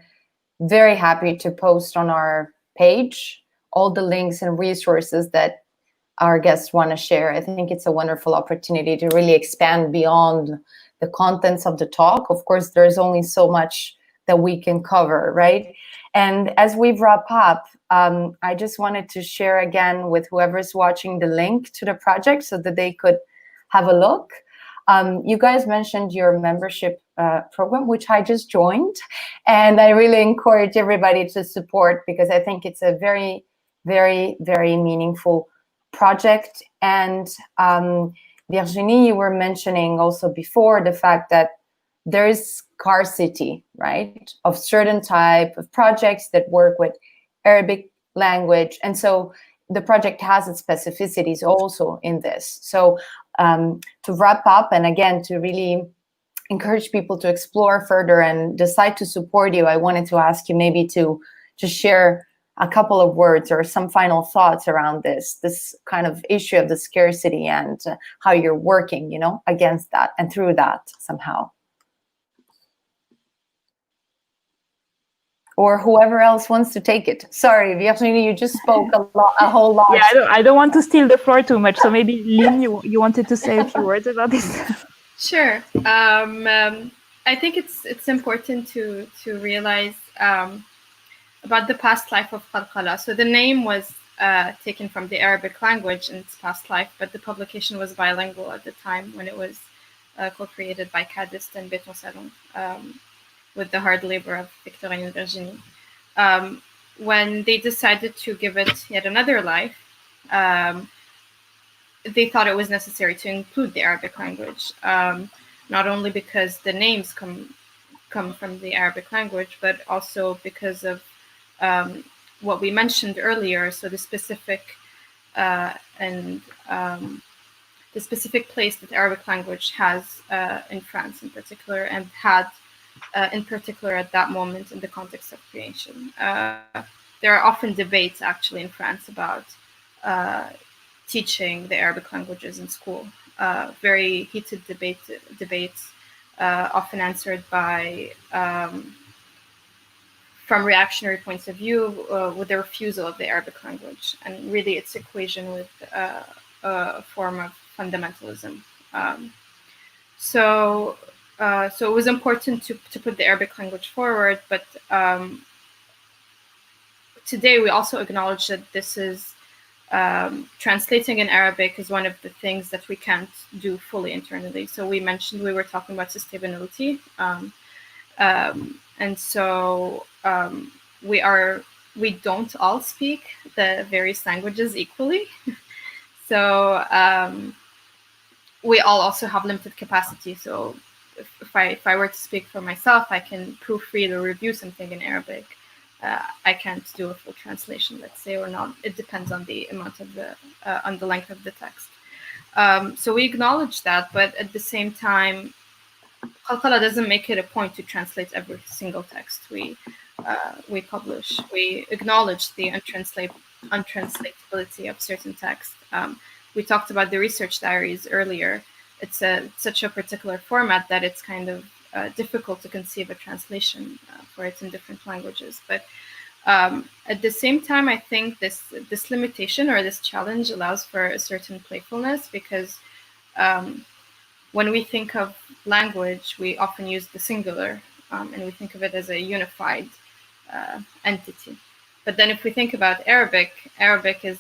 very happy to post on our page all the links and resources that our guests want to share. I think it's a wonderful opportunity to really expand beyond the contents of the talk. Of course, there's only so much that we can cover, right? And as we wrap up, I just wanted to share again with whoever's watching the link to the project so that they could have a look. You guys mentioned your membership program, which I just joined, and I really encourage everybody to support because I think it's a very, very, very meaningful project. And Virginie, you were mentioning also before the fact that there is scarcity, right, of certain type of projects that work with Arabic language. And so the project has its specificities also in this. So to wrap up, and again, to really encourage people to explore further and decide to support you, I wanted to ask you maybe to share a couple of words or some final thoughts around this kind of issue of the scarcity and how you're working, against that and through that somehow. Or whoever else wants to take it. Sorry, Virginie, you just spoke a whole lot.
Yeah, I don't want to steal the floor too much. So maybe Lynn, you wanted to say a few words about this?
Sure. I think it's important to realize about the past life of Qalqalah. So the name was taken from the Arabic language in its past life, but the publication was bilingual at the time when it was co-created by Cadist and Beton Salon. With the hard labor of Victorine and Virginie. When they decided to give it yet another life, they thought it was necessary to include the Arabic language, not only because the names come from the Arabic language, but also because of what we mentioned earlier. So the specific the specific place that the Arabic language has in France in particular, and had in particular at that moment in the context of creation. There are often debates actually in France about teaching the Arabic languages in school. Very heated debates, often answered by, from reactionary points of view, with the refusal of the Arabic language and really its equation with a form of fundamentalism. So it was important to put the Arabic language forward, but today we also acknowledge that this is translating in Arabic is one of the things that we can't do fully internally. So we were talking about sustainability, and so we don't all speak the various languages equally. So we all also have limited capacity. So if I were to speak for myself, I can proofread or review something in Arabic. I can't do a full translation, let's say, or not. It depends on the amount of on the length of the text. So we acknowledge that, but at the same time, Qalqalah doesn't make it a point to translate every single text we publish. We acknowledge the untranslatability of certain text. We talked about the research diaries earlier. It's such a particular format that it's kind of difficult to conceive a translation for it in different languages. But at the same time, I think this limitation or this challenge allows for a certain playfulness, because when we think of language, we often use the singular, and we think of it as a unified entity. But then if we think about Arabic is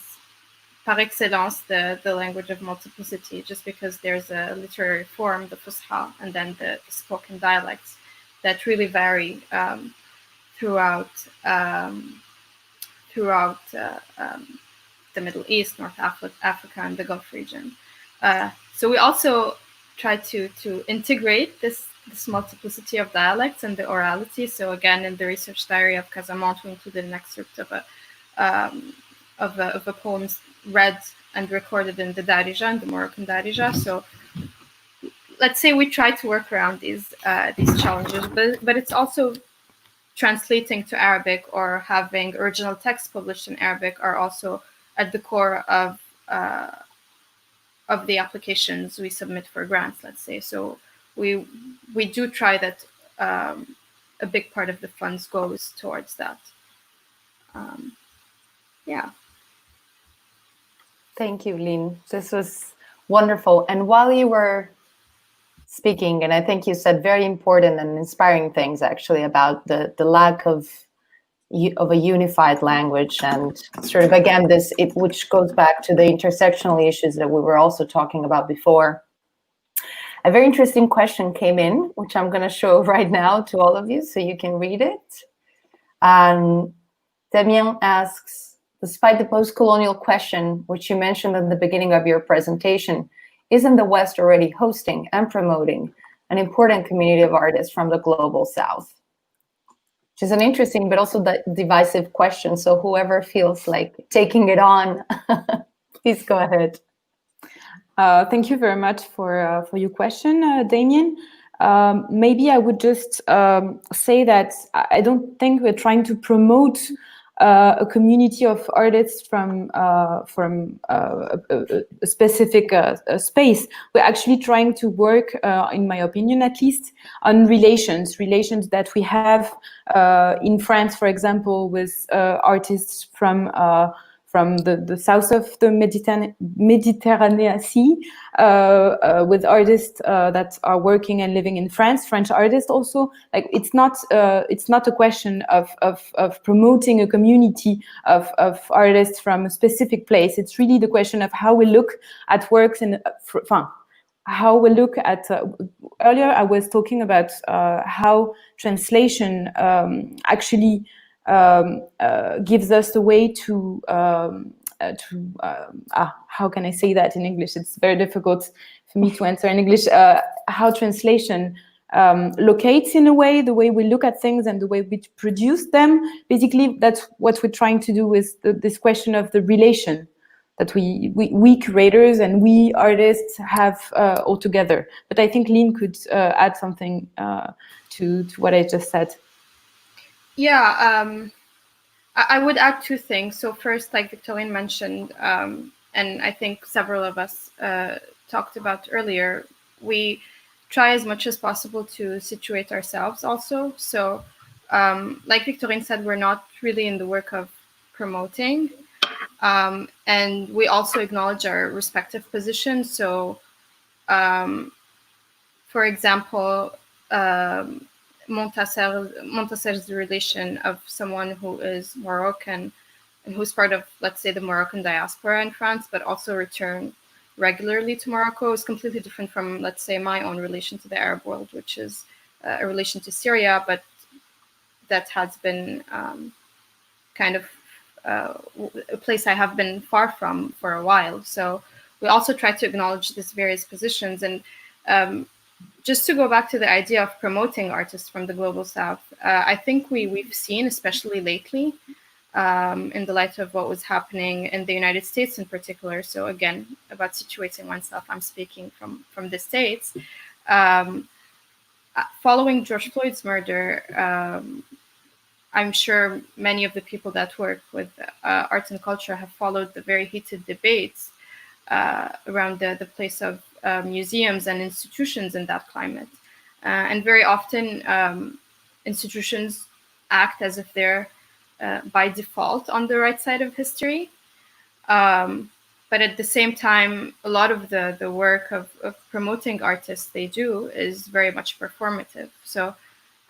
par excellence the language of multiplicity, just because there's a literary form, the Fusha, and then the spoken dialects that really vary throughout the Middle East, North Africa, and the Gulf region. So we also try to integrate this multiplicity of dialects and the orality. So again, in the research diary of Casamance, we included an excerpt of a poem read and recorded in the Darija, in the Moroccan Darija. So let's say we try to work around these challenges, but it's also translating to Arabic or having original texts published in Arabic are also at the core of the applications we submit for grants, let's say. So we do try that a big part of the funds goes towards that. Yeah.
Thank you, Lynn. This was wonderful. And while you were speaking, and I think you said very important and inspiring things actually about the lack of a unified language, and sort of again which goes back to the intersectional issues that we were also talking about before. A very interesting question came in, which I'm going to show right now to all of you so you can read it. Damien asks, despite the post-colonial question, which you mentioned at the beginning of your presentation, isn't the West already hosting and promoting an important community of artists from the global South? Which is an interesting but also divisive question. So whoever feels like taking it on, please go ahead.
Thank you very much for your question, Damien. Maybe I would just say that I don't think we're trying to promote a community of artists from a specific space. We're actually trying to work, in my opinion at least, on relations that we have in France, for example, with artists from the south of the Mediterranean Sea, with artists that are working and living in France, French artists also. Like it's not a question of promoting a community of artists from a specific place. It's really the question of how we look at works and how we look at. Earlier, I was talking about how translation actually gives us the way to how can I say that in English? It's very difficult for me to answer in English. How translation locates in a way the way we look at things and the way we produce them. Basically, that's what we're trying to do with this question of the relation that we curators and we artists have all together. But I think Lynn could add something to what I just said.
Yeah, I would add two things. So first, like Victorine mentioned, and I think several of us talked about earlier, we try as much as possible to situate ourselves also. So like Victorine said, we're not really in the work of promoting. And we also acknowledge our respective positions. So for example, Montasser's relation of someone who is Moroccan and who's part of, let's say, the Moroccan diaspora in France, but also return regularly to Morocco is completely different from, let's say, my own relation to the Arab world, which is a relation to Syria, but that has been kind of a place I have been far from for a while. So we also try to acknowledge these various positions. And just to go back to the idea of promoting artists from the global South, I think we've seen, especially lately, in the light of what was happening in the United States in particular. So again, about situating oneself, I'm speaking from the States. Following George Floyd's murder, I'm sure many of the people that work with arts and culture have followed the very heated debates around the place of museums and institutions in that climate. And very often institutions act as if they're by default on the right side of history. But at the same time, a lot of the work of promoting artists they do is very much performative. So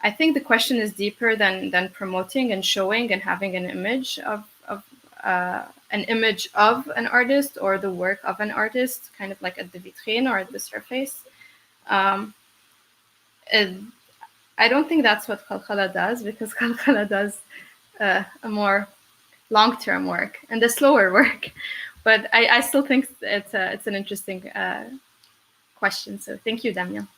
I think the question is deeper than promoting and showing and having an image of an artist or the work of an artist, kind of like at the vitrine or at the surface. I don't think that's what Qalqalah does, because Qalqalah does a more long-term work and the slower work. But I still think it's an interesting question. So thank you, Damien.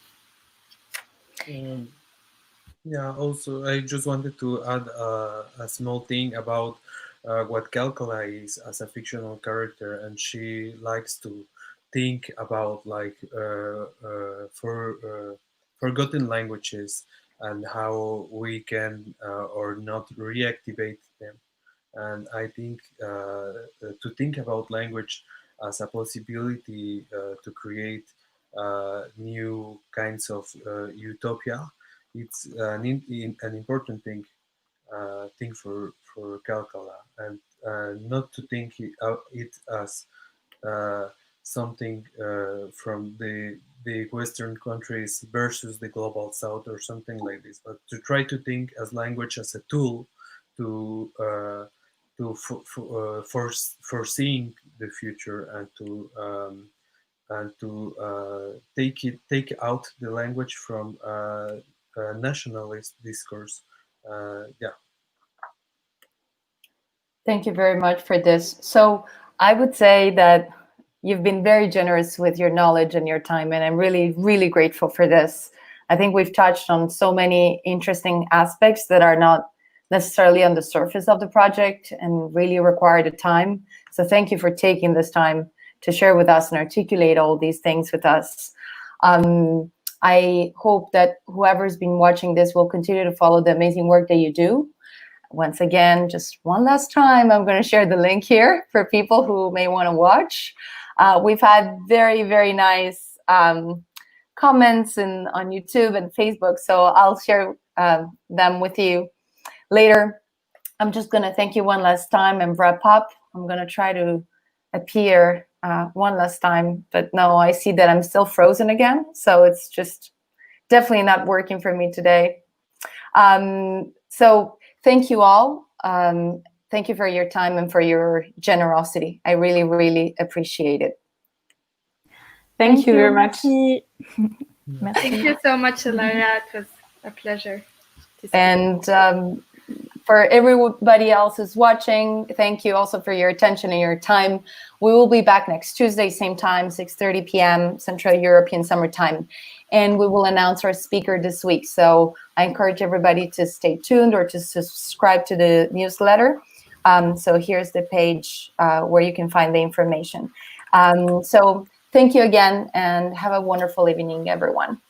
Yeah, also, I just wanted to add a small thing about what Qalqalah is as a fictional character, and she likes to think about like forgotten languages and how we can or not reactivate them. And I think to think about language as a possibility to create new kinds of utopia, it's an important thing for Qalqalah, and not to think it as uh, something from the Western countries versus the global South or something like this, but to try to think as language as a tool to foreseeing the future, and to take out the language from nationalist discourse. Yeah.
Thank you very much for this. So I would say that you've been very generous with your knowledge and your time, and I'm really, really grateful for this. I think we've touched on so many interesting aspects that are not necessarily on the surface of the project and really require the time. So thank you for taking this time to share with us and articulate all these things with us. I hope that whoever's been watching this will continue to follow the amazing work that you do. Once again, just one last time, I'm going to share the link here for people who may want to watch. We've had very, very nice comments on YouTube and Facebook, so I'll share them with you later. I'm just going to thank you one last time and wrap up. I'm going to try to appear one last time, but no, I see that I'm still frozen again, so it's just definitely not working for me today. So thank you all. Thank you for your time and for your generosity. I really, really appreciate it.
Thank you very much.
Thank you so much, Lara. It was a pleasure.
And for everybody else who's watching, thank you also for your attention and your time. We will be back next Tuesday, same time, 6:30 p.m. Central European Summer Time. And we will announce our speaker this week. So I encourage everybody to stay tuned or to subscribe to the newsletter. So here's the page where you can find the information. So thank you again, and have a wonderful evening, everyone.